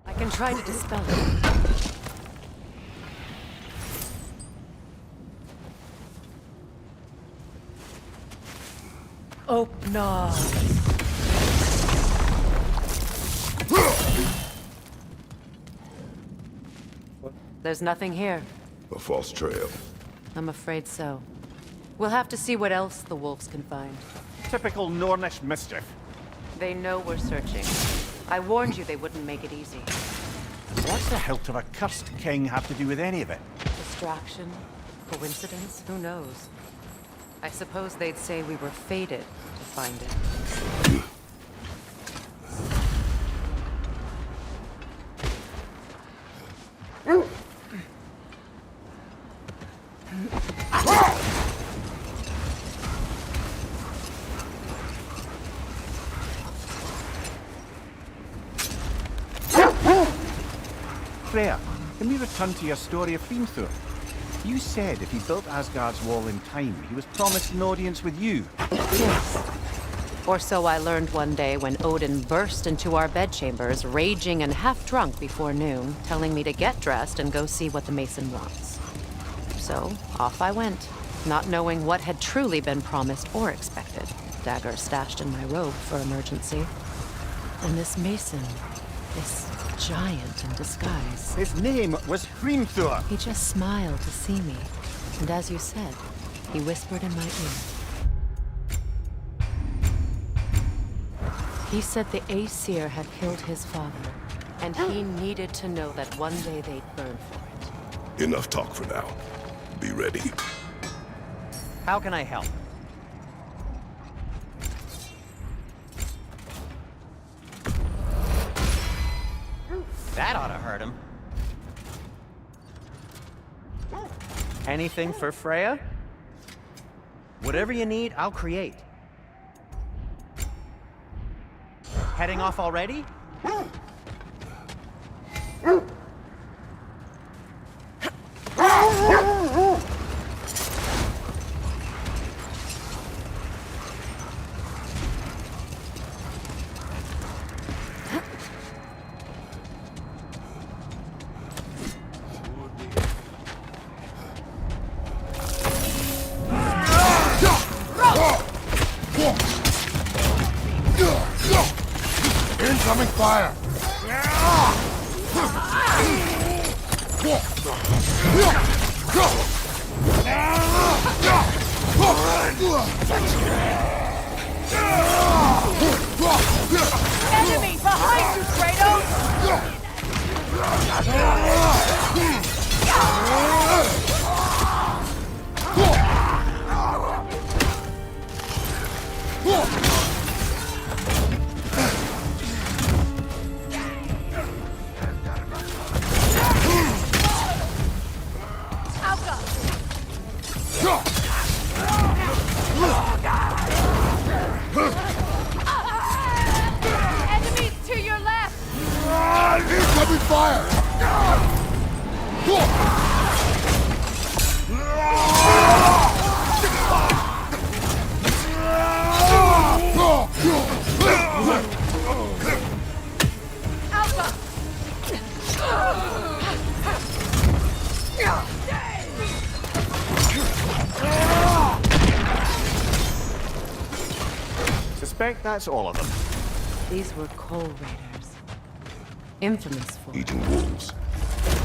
I can try to dispel it. Open up. There's nothing here. A false trail. I'm afraid so. We'll have to see what else the wolves can find. Typical Nornish mischief. They know we're searching. I warned you they wouldn't make it easy. What's the hilt of a cursed king have to do with any of it? Distraction? Coincidence? Who knows? I suppose they'd say we were fated to find it. Freya, can we return to your story of Hrimthur? You said if he built Asgard's wall in time, he was promised an audience with you. Yes. Or so I learned one day when Odin burst into our bedchambers, raging and half-drunk before noon, telling me to get dressed and go see what the Mason wants. So, off I went, not knowing what had truly been promised or expected. Dagger stashed in my robe for emergency. And this Mason, this giant in disguise. His name was Hrimthur. He just smiled to see me. And as you said, he whispered in my ear. He said the Aesir had killed his father, and he needed to know that one day they'd burn for it. Enough talk for now. Be ready. How can I help? That ought to hurt him. Anything for Freya? Whatever you need, I'll create. Heading off already? Incoming fire! Enemy behind you, Kratos! Enemies to your left! Incoming fire! Suspect that's all of them. These were Coal Raiders. Infamous for... Eating wolves.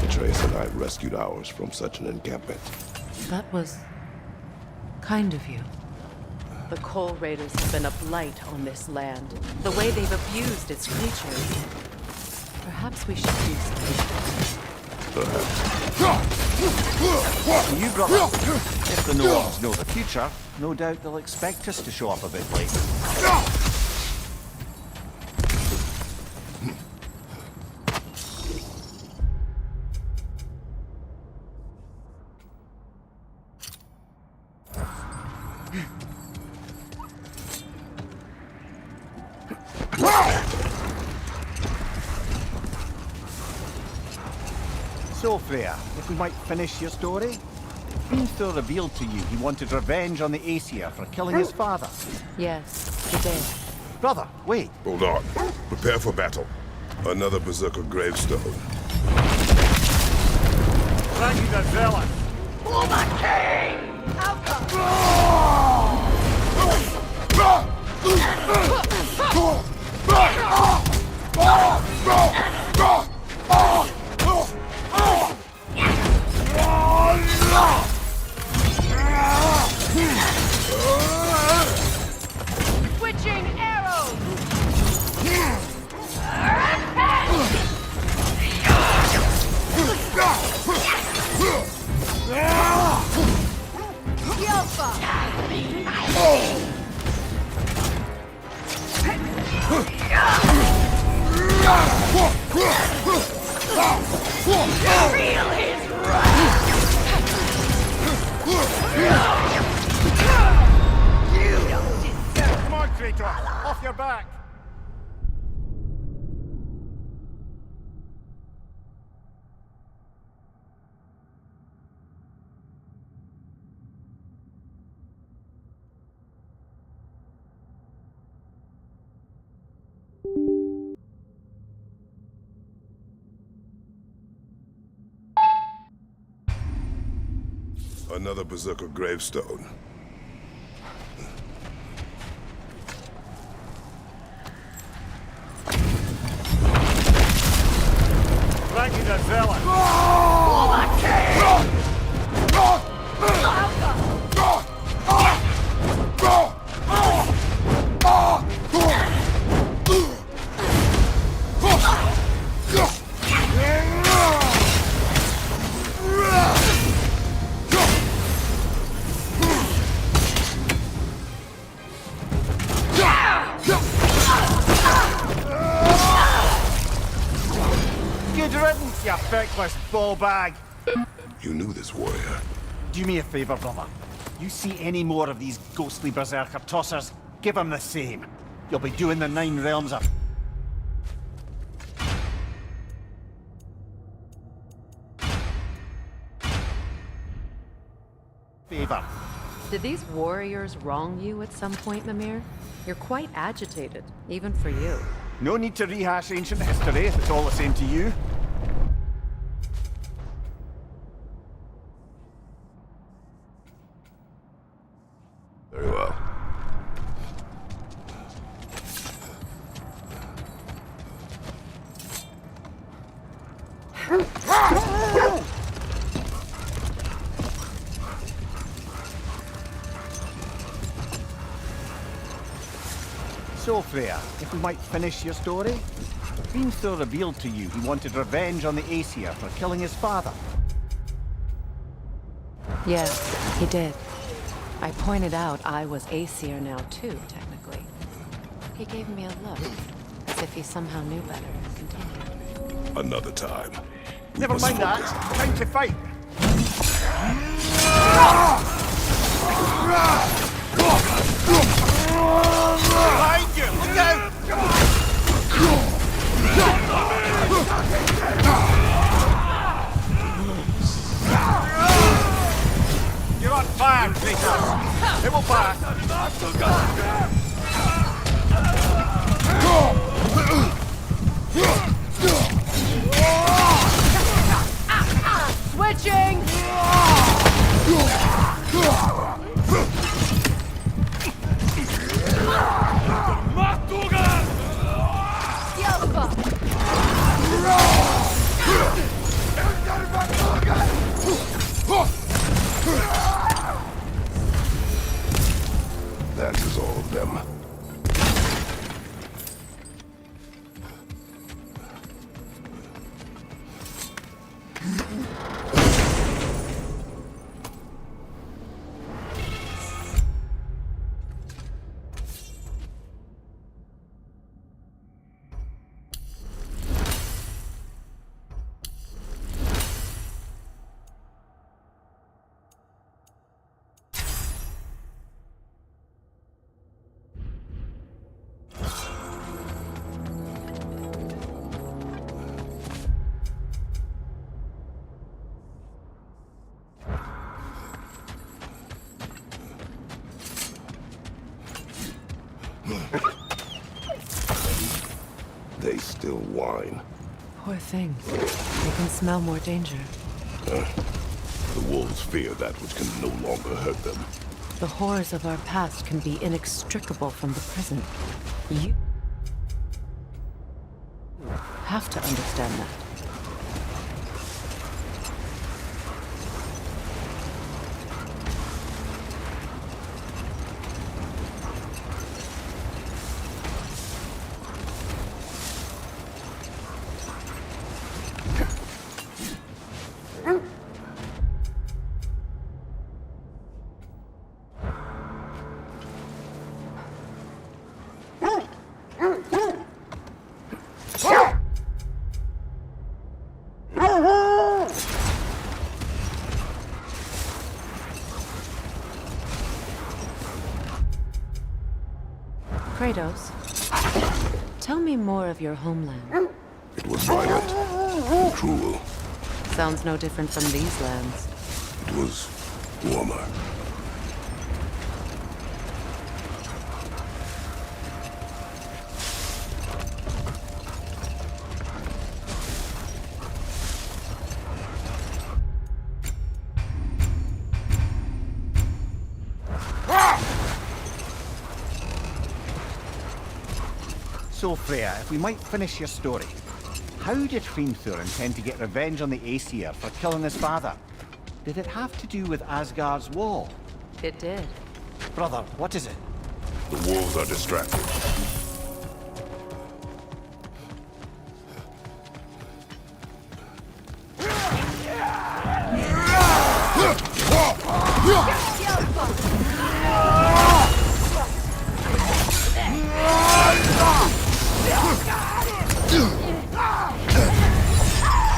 Atreus and I rescued ours from such an encampment. That was... kind of you. The Coal Raiders have been a blight on this land. The way they've abused its creatures. Perhaps we should do something. Perhaps. You, brother. If the Gnomes know the future, no doubt they'll expect us to show up a bit late. So, Freya, if we might finish your story? Beanthor revealed to you he wanted revenge on the Aesir for killing his father. Yes, he did. Brother, wait. Hold on. Prepare for battle. Another Berserker gravestone. Thank you, the zealot. For the king! Switching arrows! Feel his wrath! You don't deserve. Come on, Kratos. Off your back. Another Berserker gravestone. Thank you, the zealot. For the king! Good riddance, you feckless ball bag. You knew this warrior. Do me a favor, brother. You see any more of these ghostly berserker tossers, give them the same. You'll be doing the Nine Realms a favor. Did these warriors wrong you at some point, Mimir? You're quite agitated, even for you. No need to rehash ancient history if it's all the same to you. Very well. So, Freya, if we might finish your story? Beanthor revealed to you he wanted revenge on the Aesir for killing his father. Yes, he did. I pointed out I was Aesir now too, technically. He gave me a look, as if he somehow knew better and continued. Another time. We Never must mind that. focus. Time to fight. Behind you! Look out! You're on fire, Kratos. It will pass. Switching! That is all of them. still whine. Poor thing. They can smell more danger. The wolves fear that which can no longer hurt them. The horrors of our past can be inextricable from the present. You have to understand that. Kratos, tell me more of your homeland. It was violent, cruel. Sounds no different from these lands. It was warmer. So, Freya, if we might finish your story. How did Hrimthur intend to get revenge on the Aesir for killing his father? Did it have to do with Asgard's wall? It did. Brother, what is it? The wolves are distracted.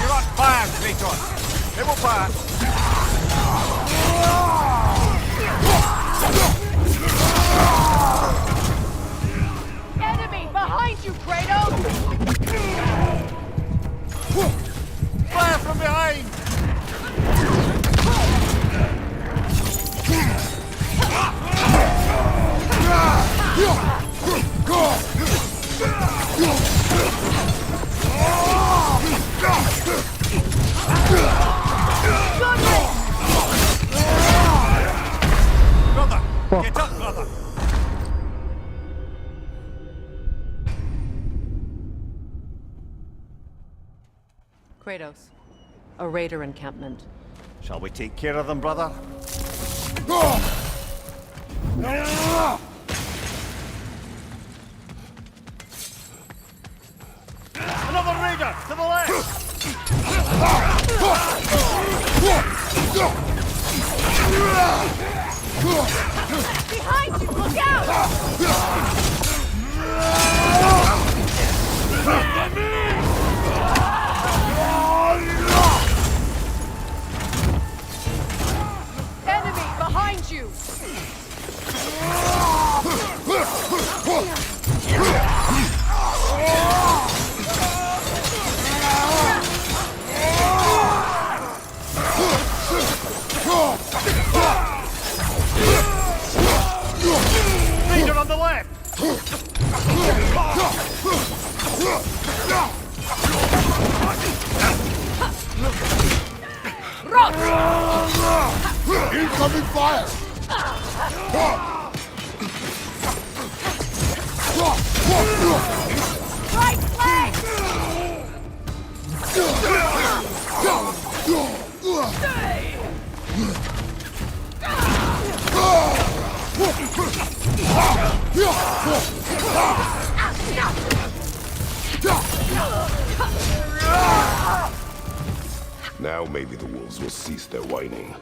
You're on fire, Kratos! They will fire! Enemy behind you, Kratos! Fire from behind! Brother! Get up, brother! Kratos, a raider encampment. Shall we take care of them, brother? Another raider! To the left! Behind you! Look out! Enemy behind you! Raider on the left! Incoming fire! Right flank! Now maybe the wolves will cease their whining.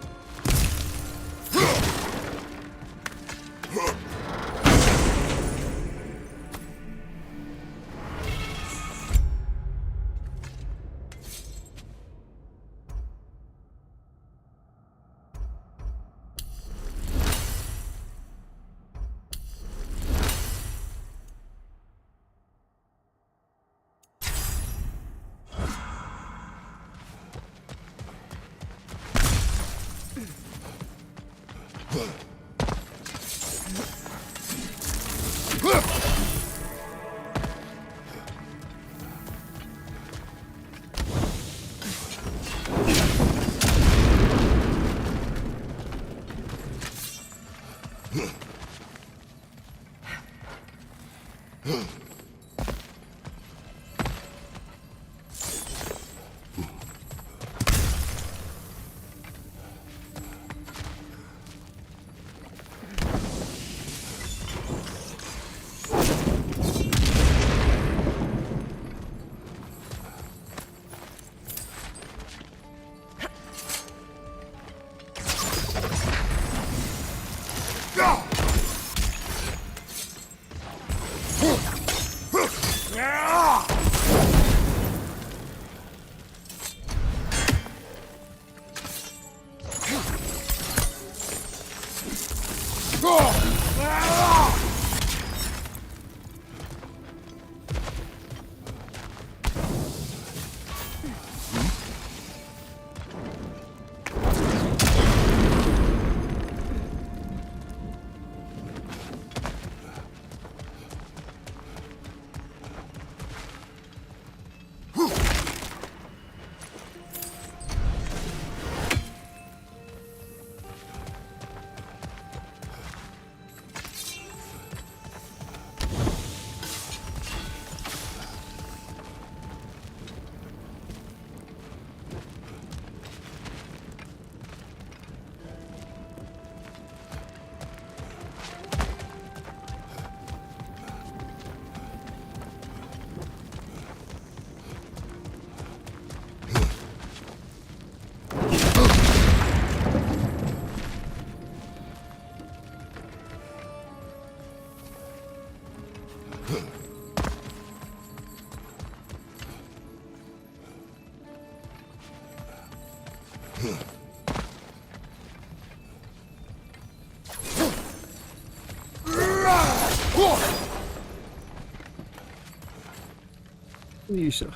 Jezus.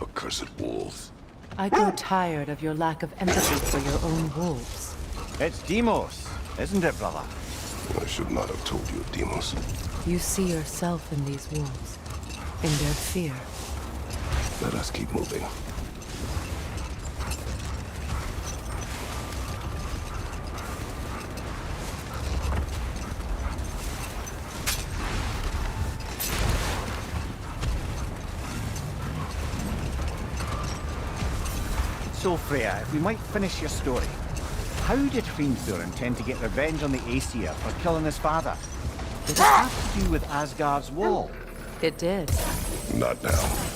Accursed wolves. I grow tired of your lack of empathy for your own wolves. It's Demos, isn't it, brother? I should not have told you, Demos. You see yourself in these wolves, in their fear. Let us keep moving. So, Freya, if we might finish your story. How did Hrimthur intend to get revenge on the Aesir for killing his father? Did it have to do with Asgard's wall? It did. Not now.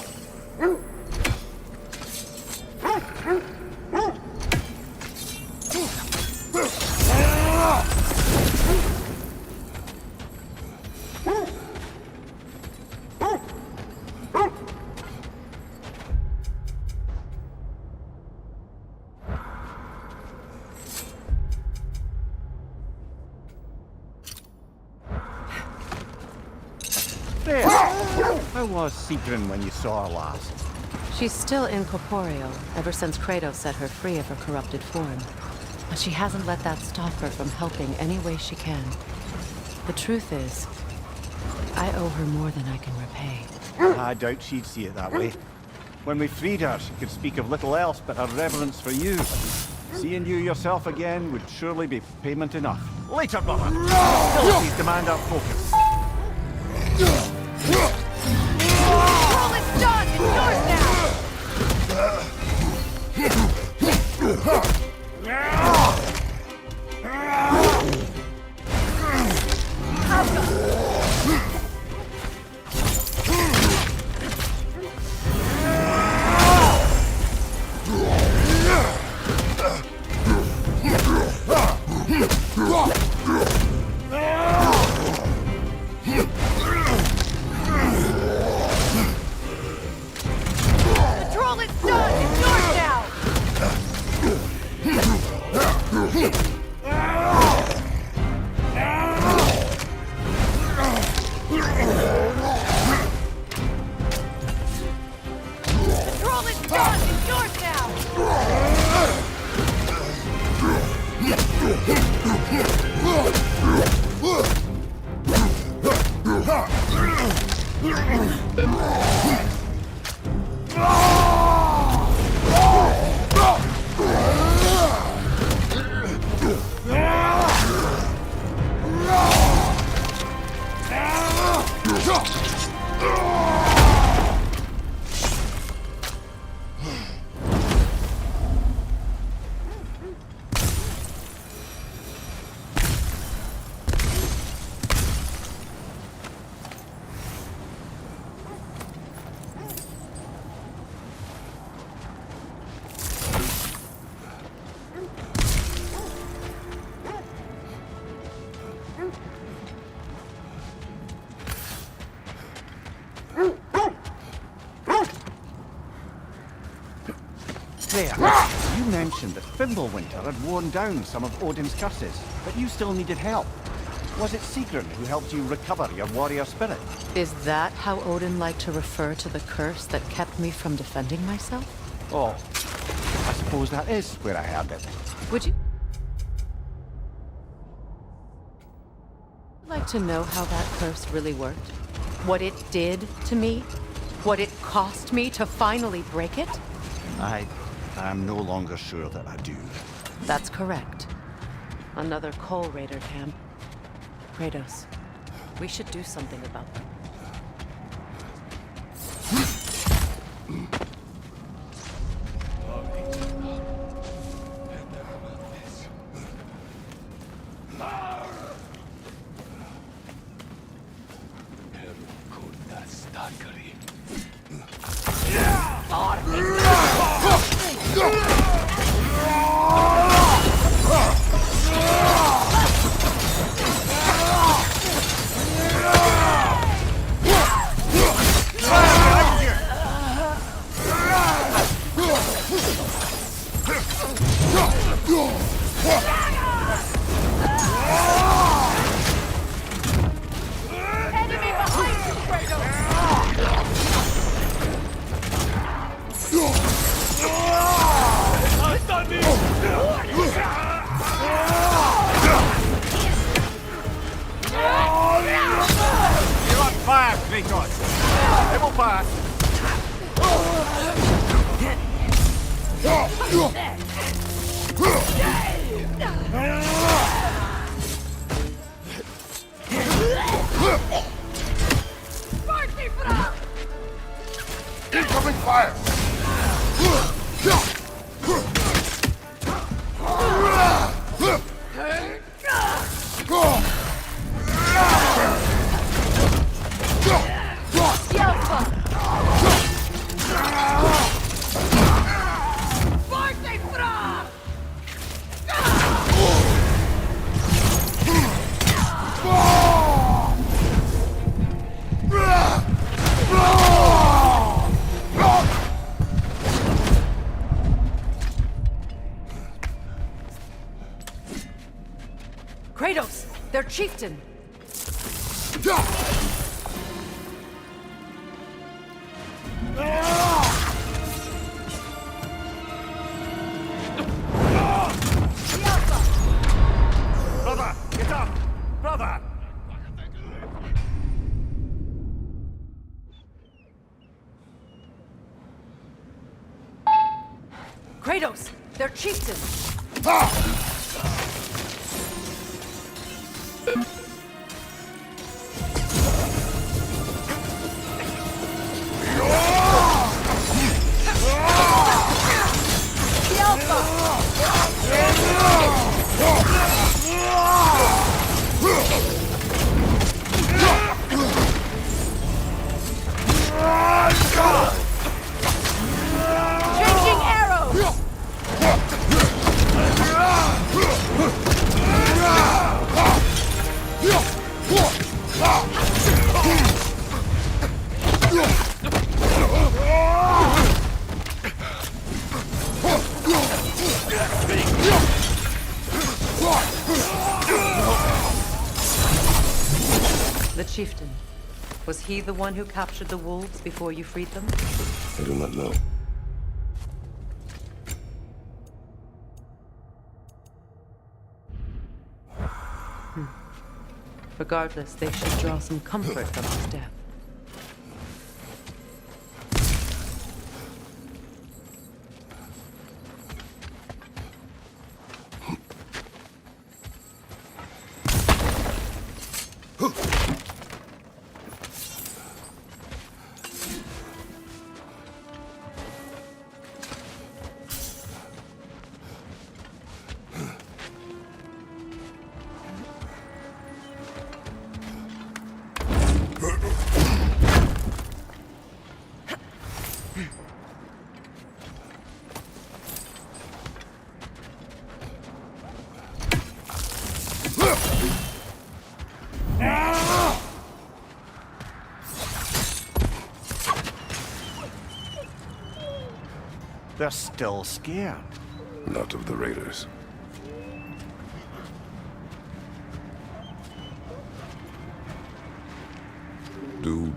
Freya, how was Sigrun when you saw her last? She's still incorporeal, ever since Kratos set her free of her corrupted form. But she hasn't let that stop her from helping any way she can. The truth is, I owe her more than I can repay. I doubt she'd see it that way. When we freed her, she could speak of little else but her reverence for you. Seeing you yourself again would surely be payment enough. Later, brother! Hostilities demand our focus. All is done! It's yours The troll is done! It's yours now! The troll is done! It's yours now! Freya, you mentioned that Fimbulwinter had worn down some of Odin's curses, but you still needed help. Was it Sigrun who helped you recover your warrior spirit? Is that how Odin liked to refer to the curse that kept me from defending myself? Oh, I suppose that is where I heard it. Would you like to know how that curse really worked? What it did to me? What it cost me to finally break it? I'm no longer sure that I do. That's correct. Another Coal Raider camp. Kratos, we should do something about them. Incoming fire! Kratos! Their chieftain! Kratos! They're chieftains! Changing arrows! The chieftain. Was he the one who captured the wolves before you freed them? I do not know. Regardless, they should draw some comfort from his death. They're still scared. Not of the raiders. Do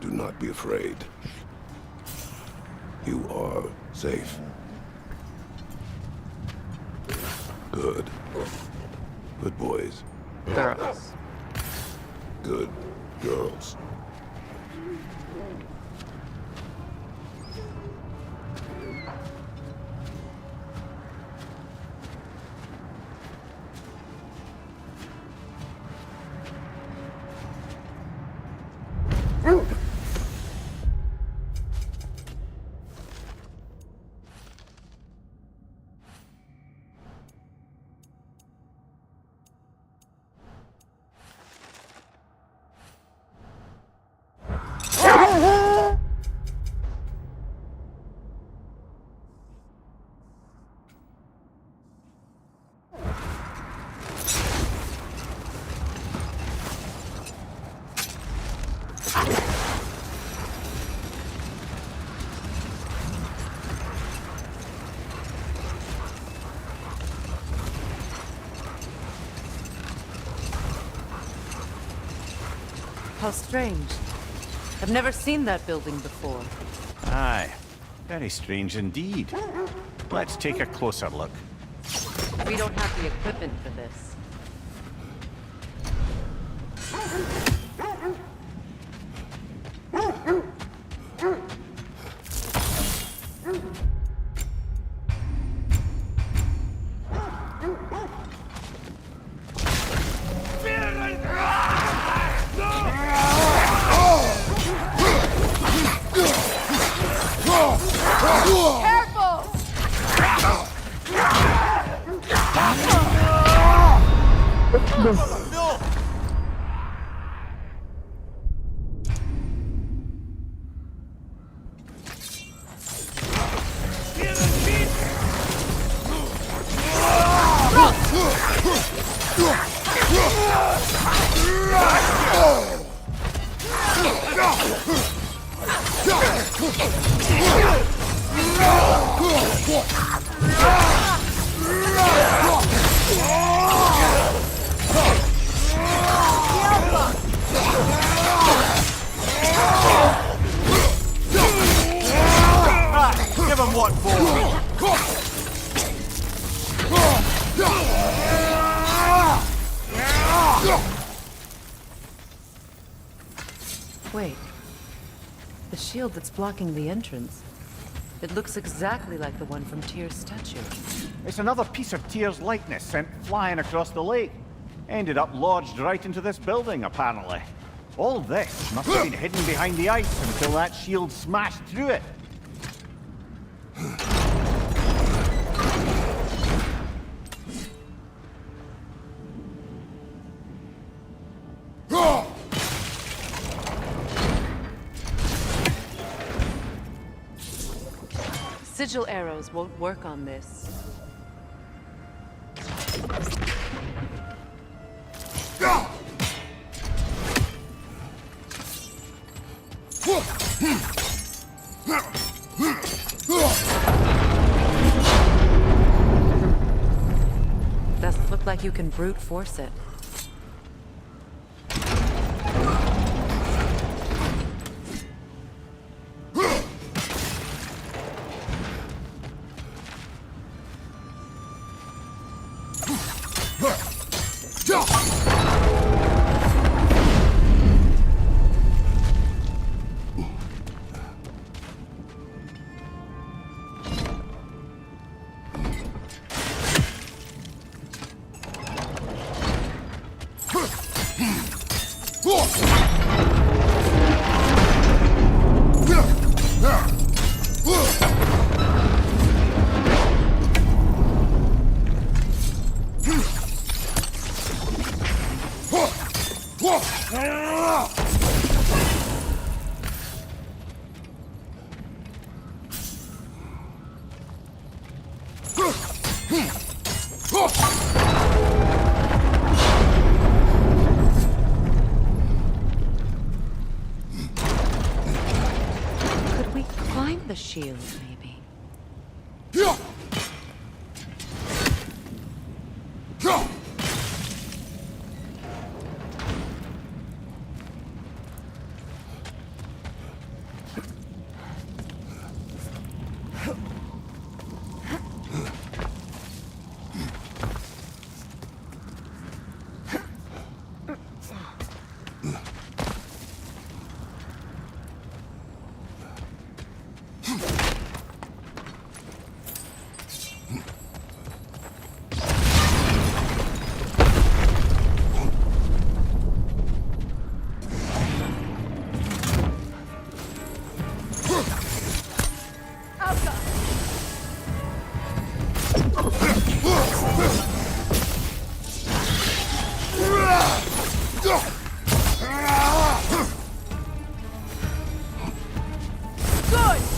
not be afraid. You are safe. Good. Good boys. Girls. Good girls. How strange. I've never seen that building before. Aye. Very strange indeed. Let's take a closer look. We don't have the equipment for this. Give him what for? Wait. The shield that's blocking the entrance. It looks exactly like the one from Tyr's statue. It's another piece of Tyr's likeness sent flying across the lake. Ended up lodged right into this building, apparently. All this must have been hidden behind the ice until that shield smashed through it. Sigil arrows won't work on this. Doesn't look like you can brute force it. Could we climb the shield, maybe? Good!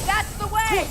That's the way!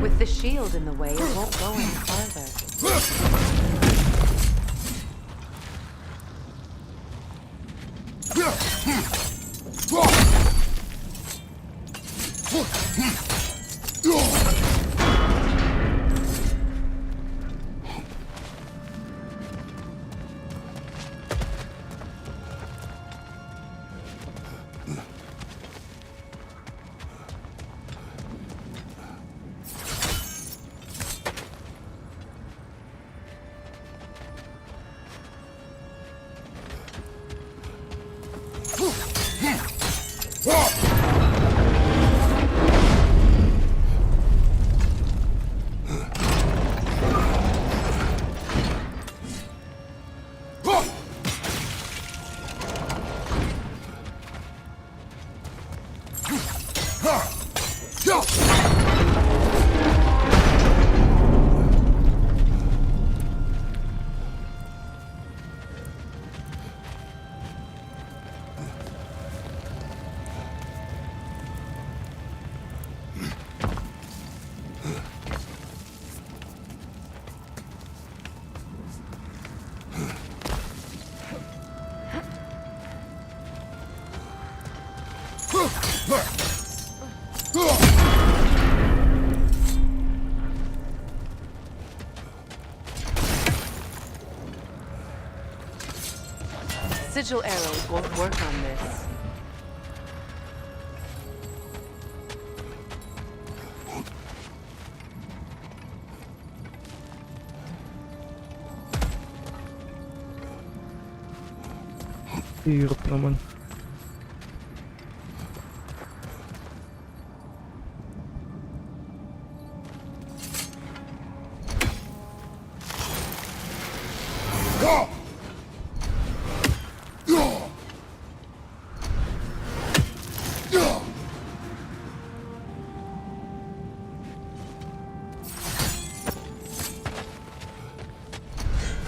With the shield in the way, it won't go any farther. Sigil arrows won't work on this. Hirap naman.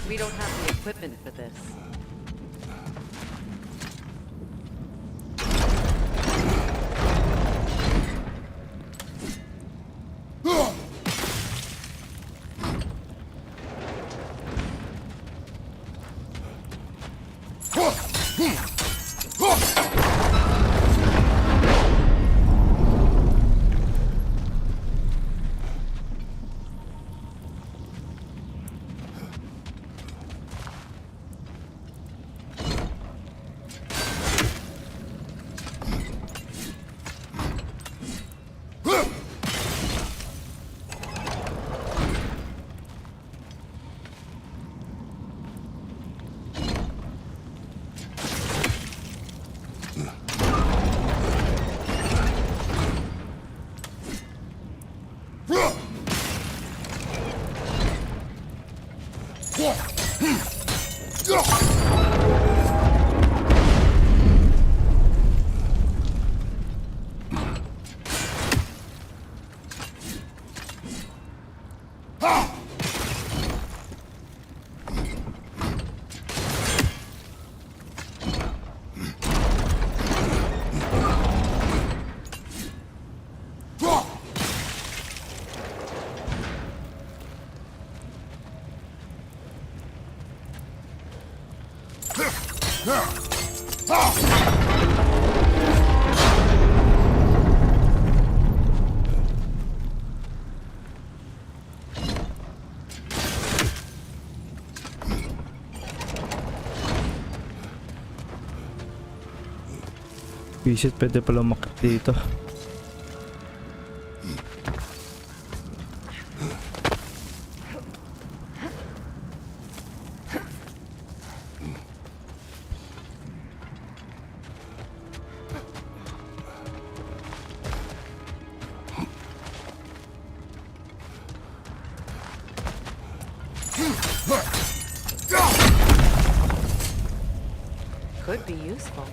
We don't have the equipment for this. Visit, pwede pala umakyat dito. Could be useful.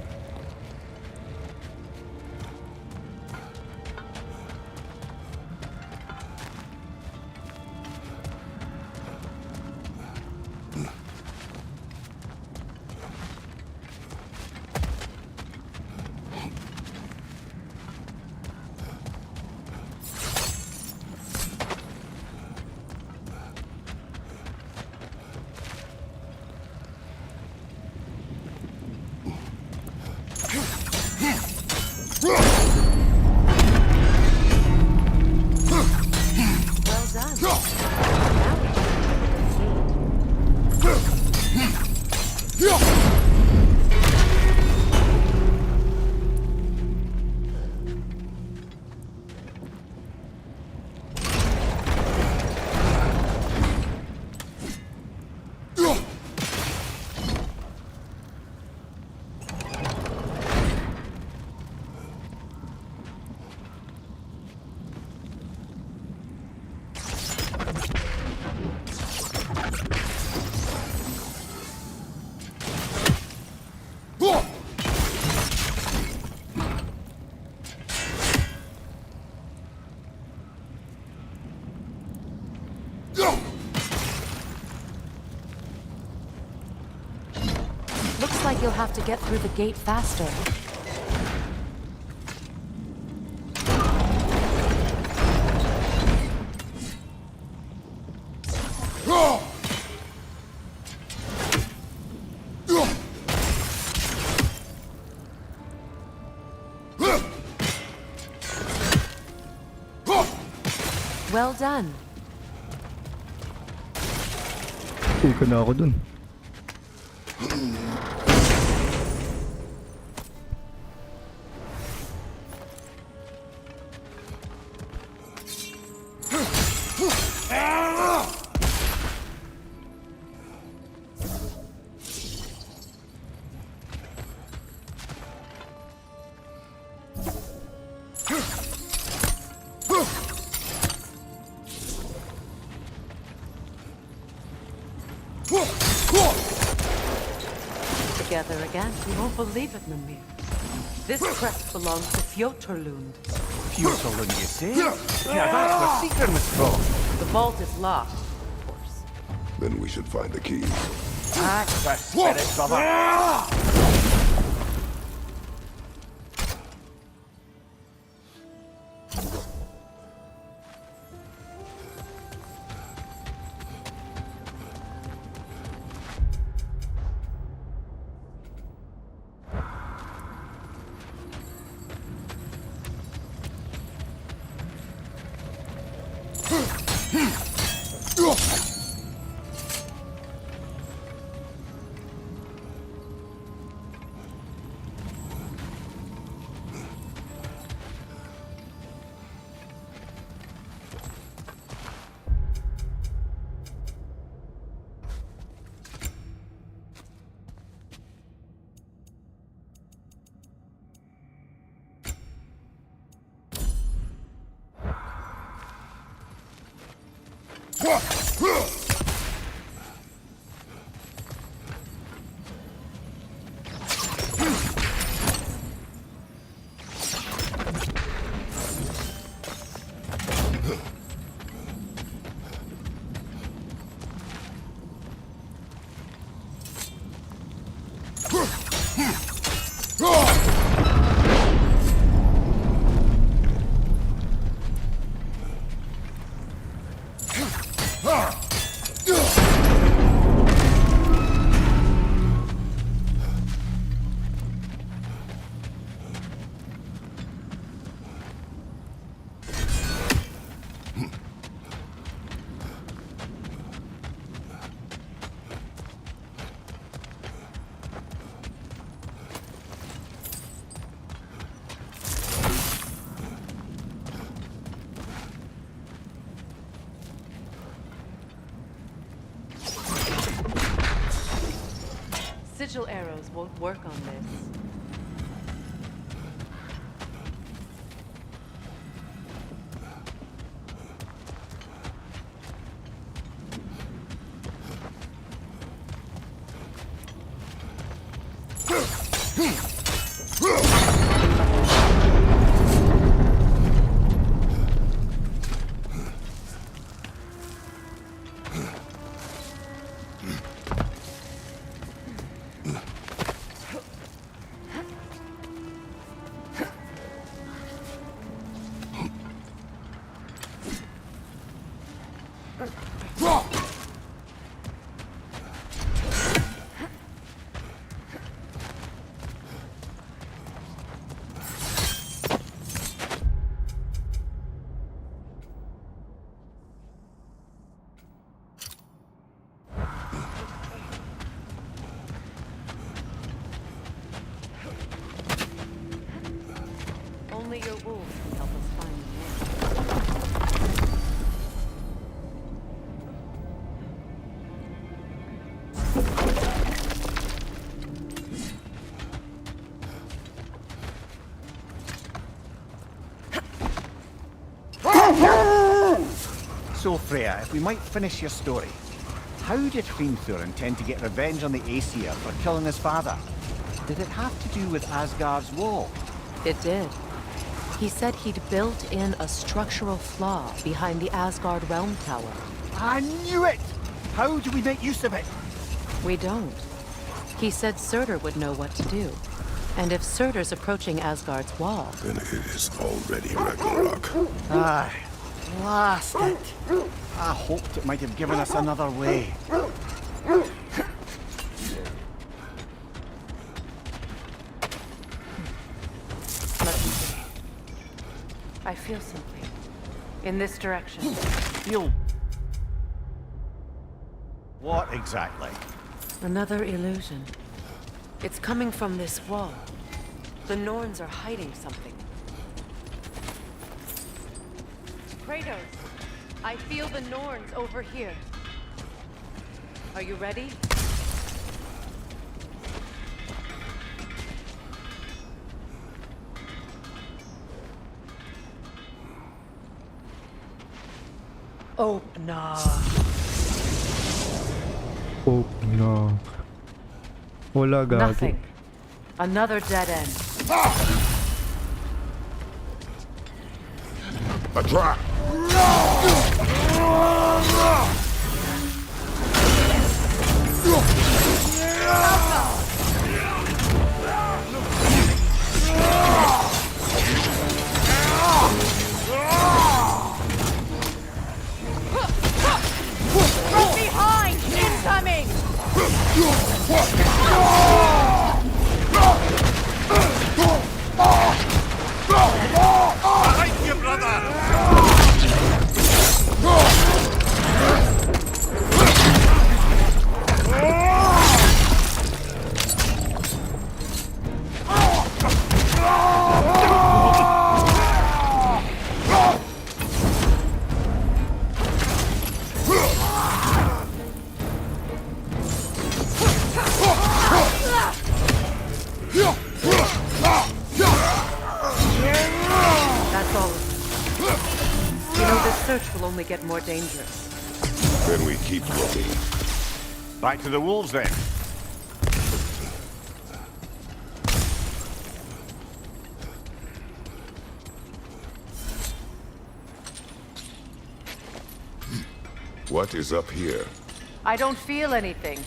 Looks like you'll have to get through the gate faster. Well done. Ika na ako dun. Together again. You won't believe it, Mimir. This crest belongs to Fjotorlund. Fjotorlund, you say? Yeah, that's where Sigurd was from. The vault is locked, of course. Then we should find the keys. That's the spirit, brother. Sigil arrows won't work on this. Only your wolves can help us find the man. So, Freya, if we might finish your story. How did Hrimthur intend to get revenge on the Aesir for killing his father? Did it have to do with Asgard's wall? It did. He said he'd built in a structural flaw behind the Asgard Realm Tower. I knew it! How do we make use of it? We don't. He said Surtur would know what to do. And if Surtur's approaching Asgard's wall... Then it is already Ragnarok. Aye. Blast it! I hoped it might have given us another way. Let me see. I feel something. In this direction. Feel... what exactly? Another illusion. It's coming from this wall. The Norns are hiding something. Kratos, I feel the Norns over here. Are you ready? Oh, no. Oh, no. Wala, gago. Nothing. Another dead end. A trap! Behind! Incoming! Behind you, brother! That's all of them. You know, this search will only get more dangerous. Then we keep looking. Back to the wolves, then. What is up here? I don't feel anything.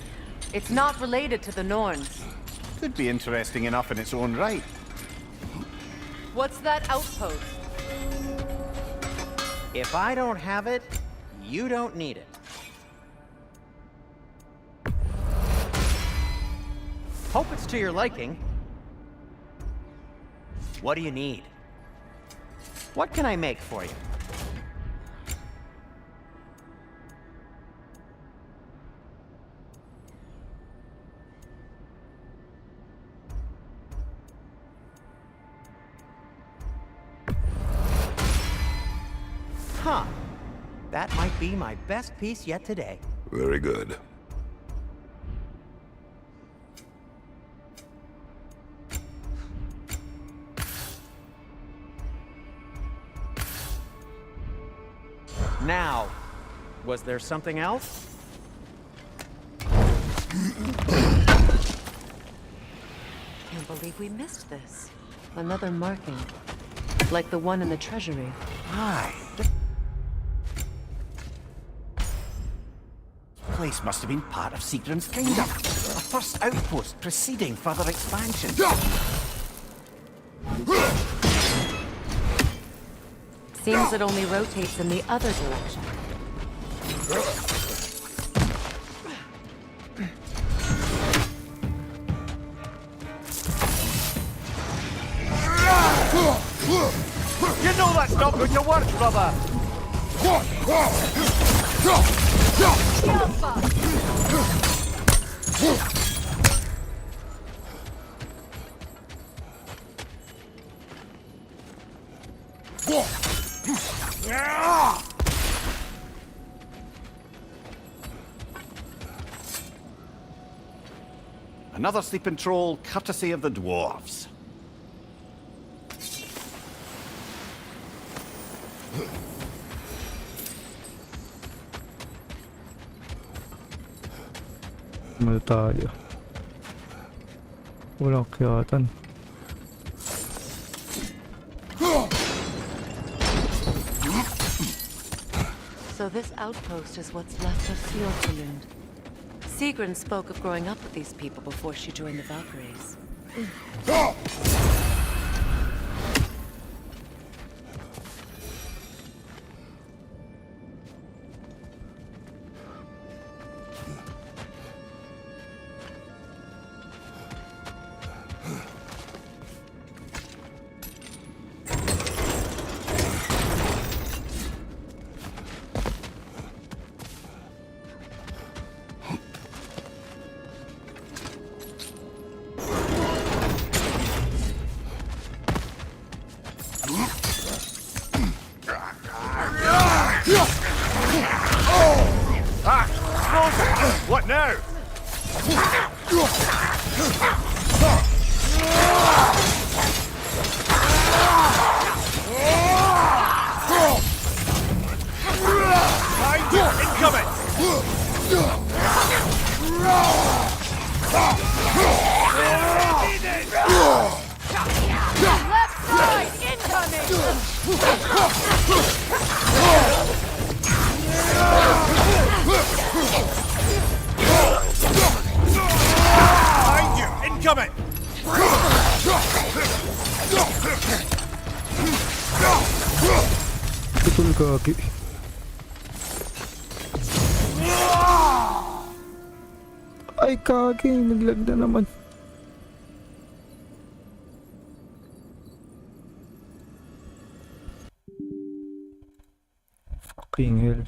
It's not related to the Norns. Could be interesting enough in its own right. What's that outpost? If I don't have it, you don't need it. Hope it's to your liking. What do you need? What can I make for you? Huh. That might be my best piece yet today. Very good. Now, was there something else? can't believe we missed this. Another marking. Like the one in the treasury. Aye. This place must have been part of Sigrun's kingdom. A first outpost preceding further expansion. Seems it only rotates in the other direction. You know that's not going to work, brother! Another sleeping troll, courtesy of the dwarves. Ano tayo? Walang kiyatan. So this outpost is what's left of Fjordlund. Sigrun spoke of growing up with these people before she joined the Valkyries. What now? Incoming! Left side incoming! Behind you! Incoming! Putol kaki. Ay kaki, naglag na naman. Fucking hell.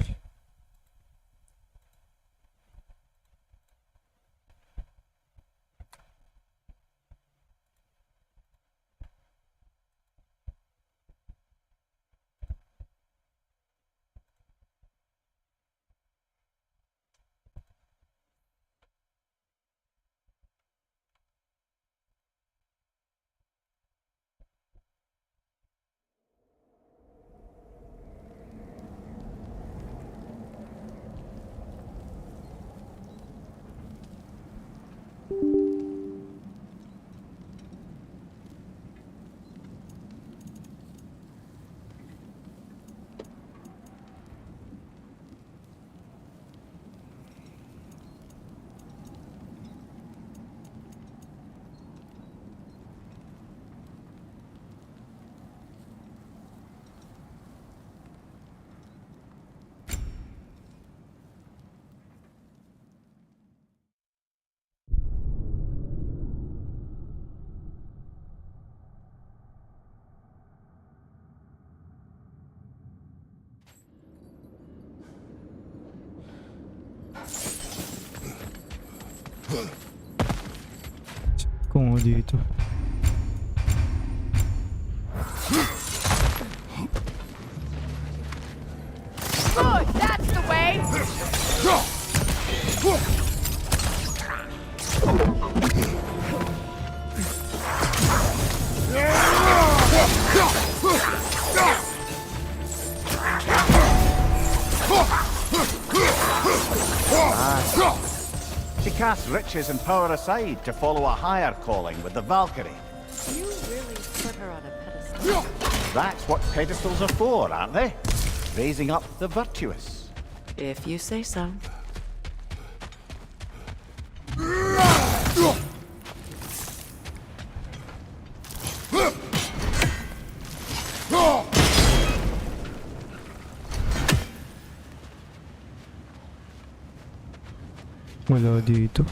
Kung dito. Good, that's the way! She casts riches and power aside to follow a higher calling with the Valkyrie. You really put her on a pedestal. That's what pedestals are for, aren't they? Raising up the virtuous. If you say so. Wala dito.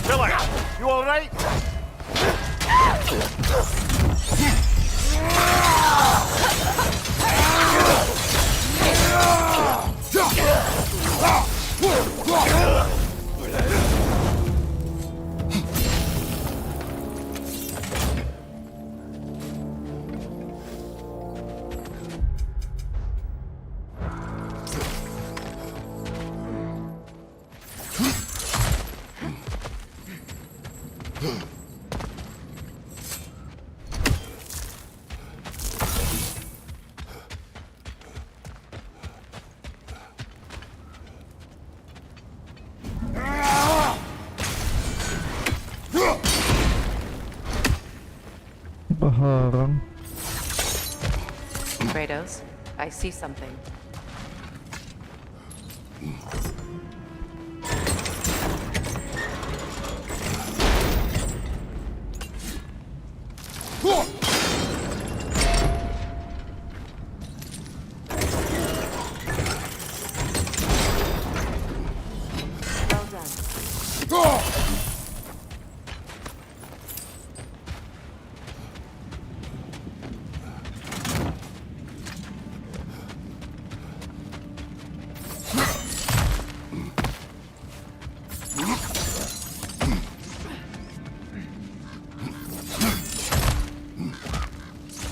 Billy, you all right? Baharang. Kratos, I see something.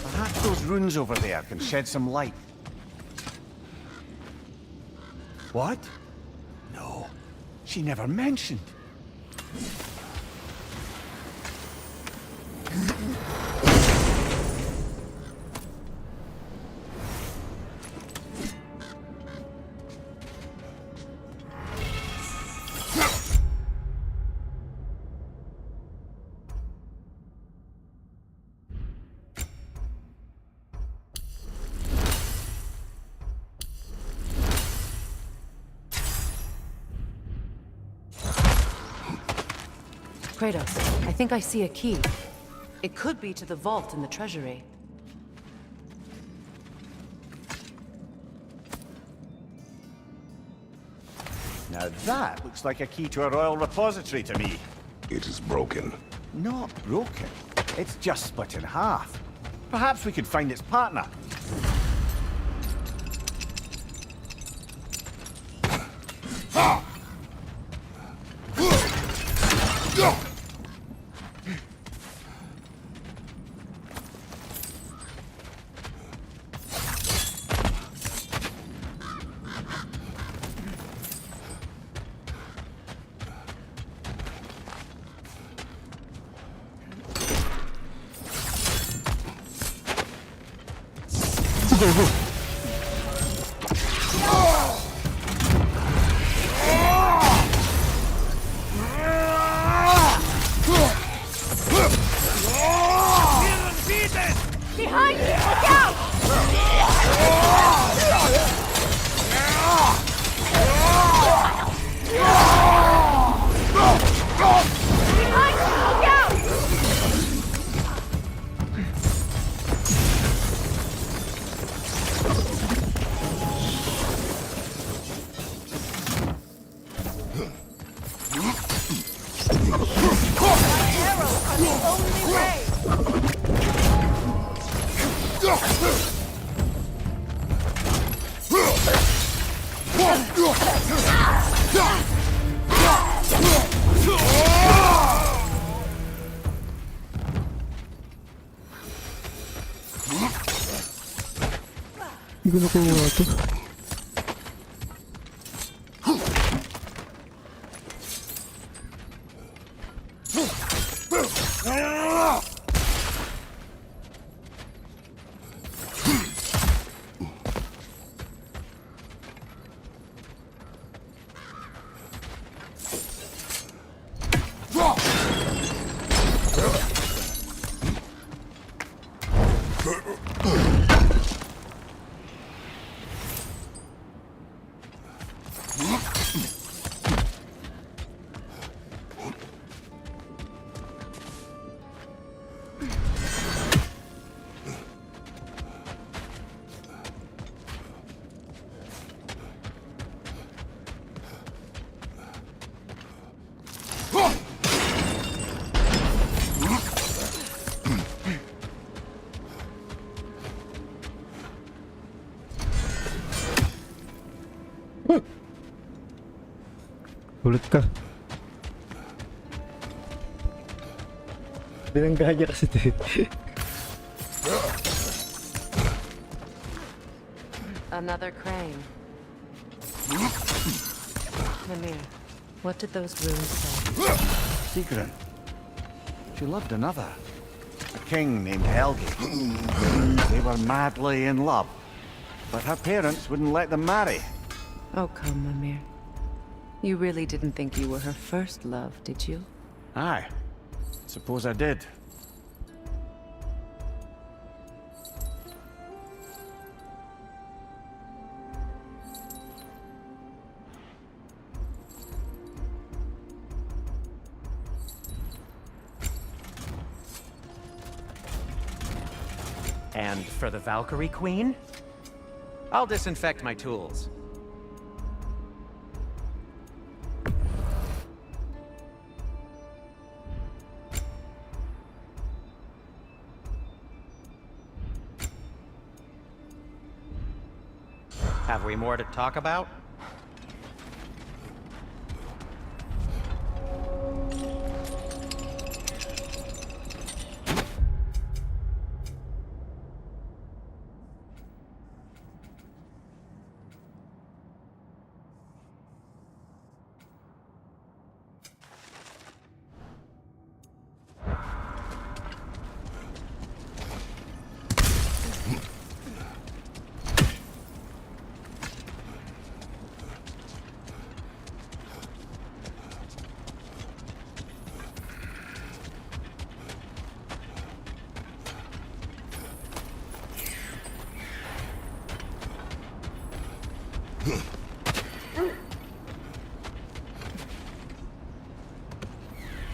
Perhaps those runes over there can shed some light. What? No, she never mentioned. Kratos, I think I see a key. It could be to the vault in the treasury. Now that looks like a key to a royal repository to me. It is broken. Not broken. It's just split in half. Perhaps we could find its partner. Behind you! Look out! Behind you! Look out! Arrows are the only way! ko nakuha to? Ulit ka. Binangganya kasi ito. Another crane. Mimir, what did those runes say? Sigrun. She loved another. A king named Helgi. They were madly in love. But her parents wouldn't let them marry. Oh, come, Mimir. You really didn't think you were her first love, did you? Aye. Suppose I did. And for the Valkyrie Queen? I'll disinfect my tools. Have we more to talk about?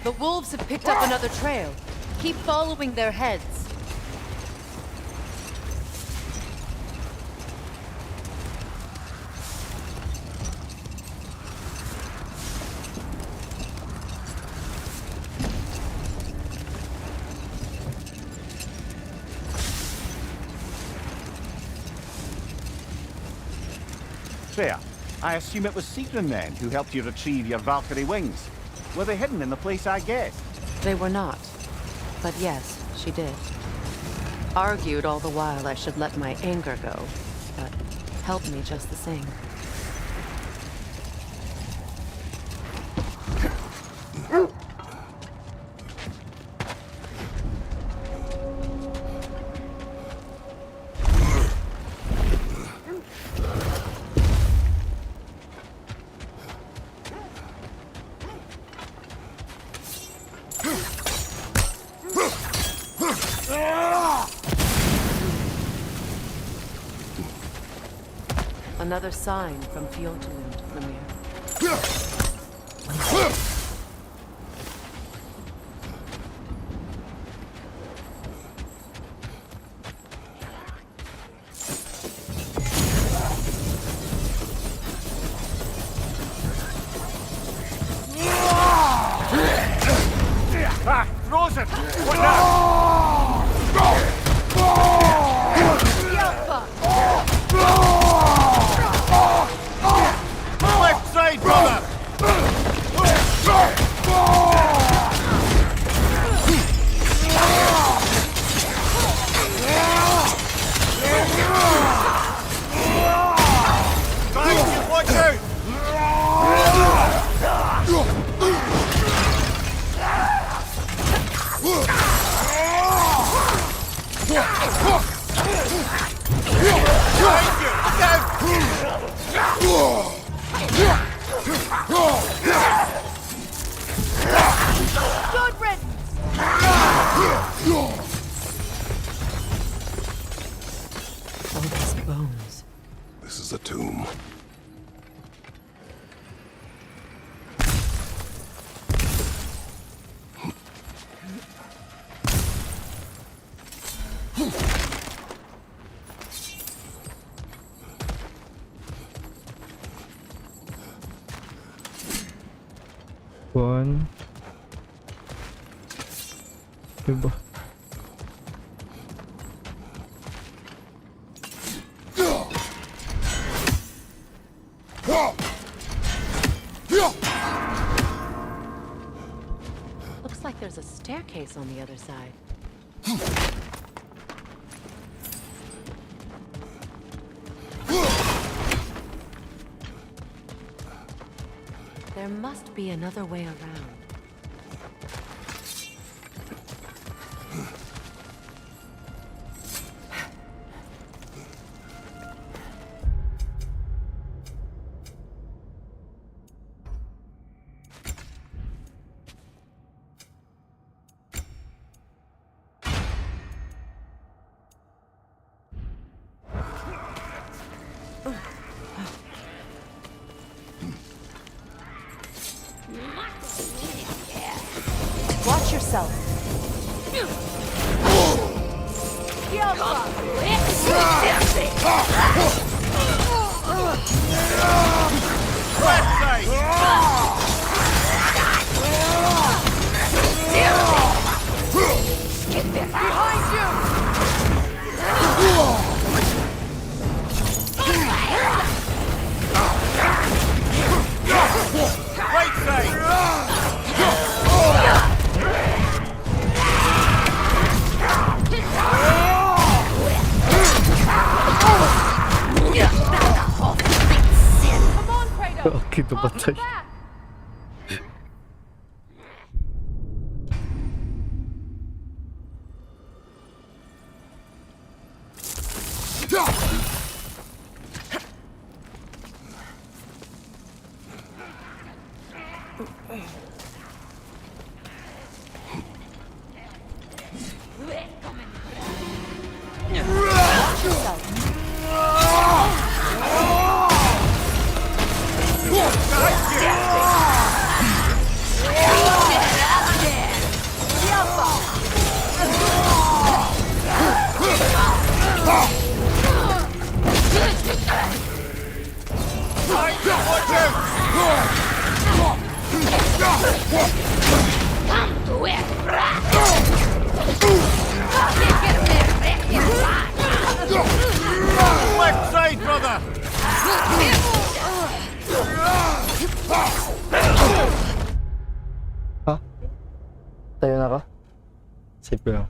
The wolves have picked up another trail. Keep following their heads. Freya, I assume it was Sigrun then who helped you retrieve your Valkyrie wings. Were they hidden in the place I guessed? They were not. But yes, she did. Argued all the while I should let my anger go, but helped me just the same. Another sign from Fjotund, Mimir. Ah, Rosen! What now? Left side, brother! Good riddance! All these bones. This is a tomb. One. Diba? Looks like there's a staircase on the other side. There must be another way around. Watch yourself. Okay, nabatay. Left side, brother! Ha? Tayo na ka? Safe lang.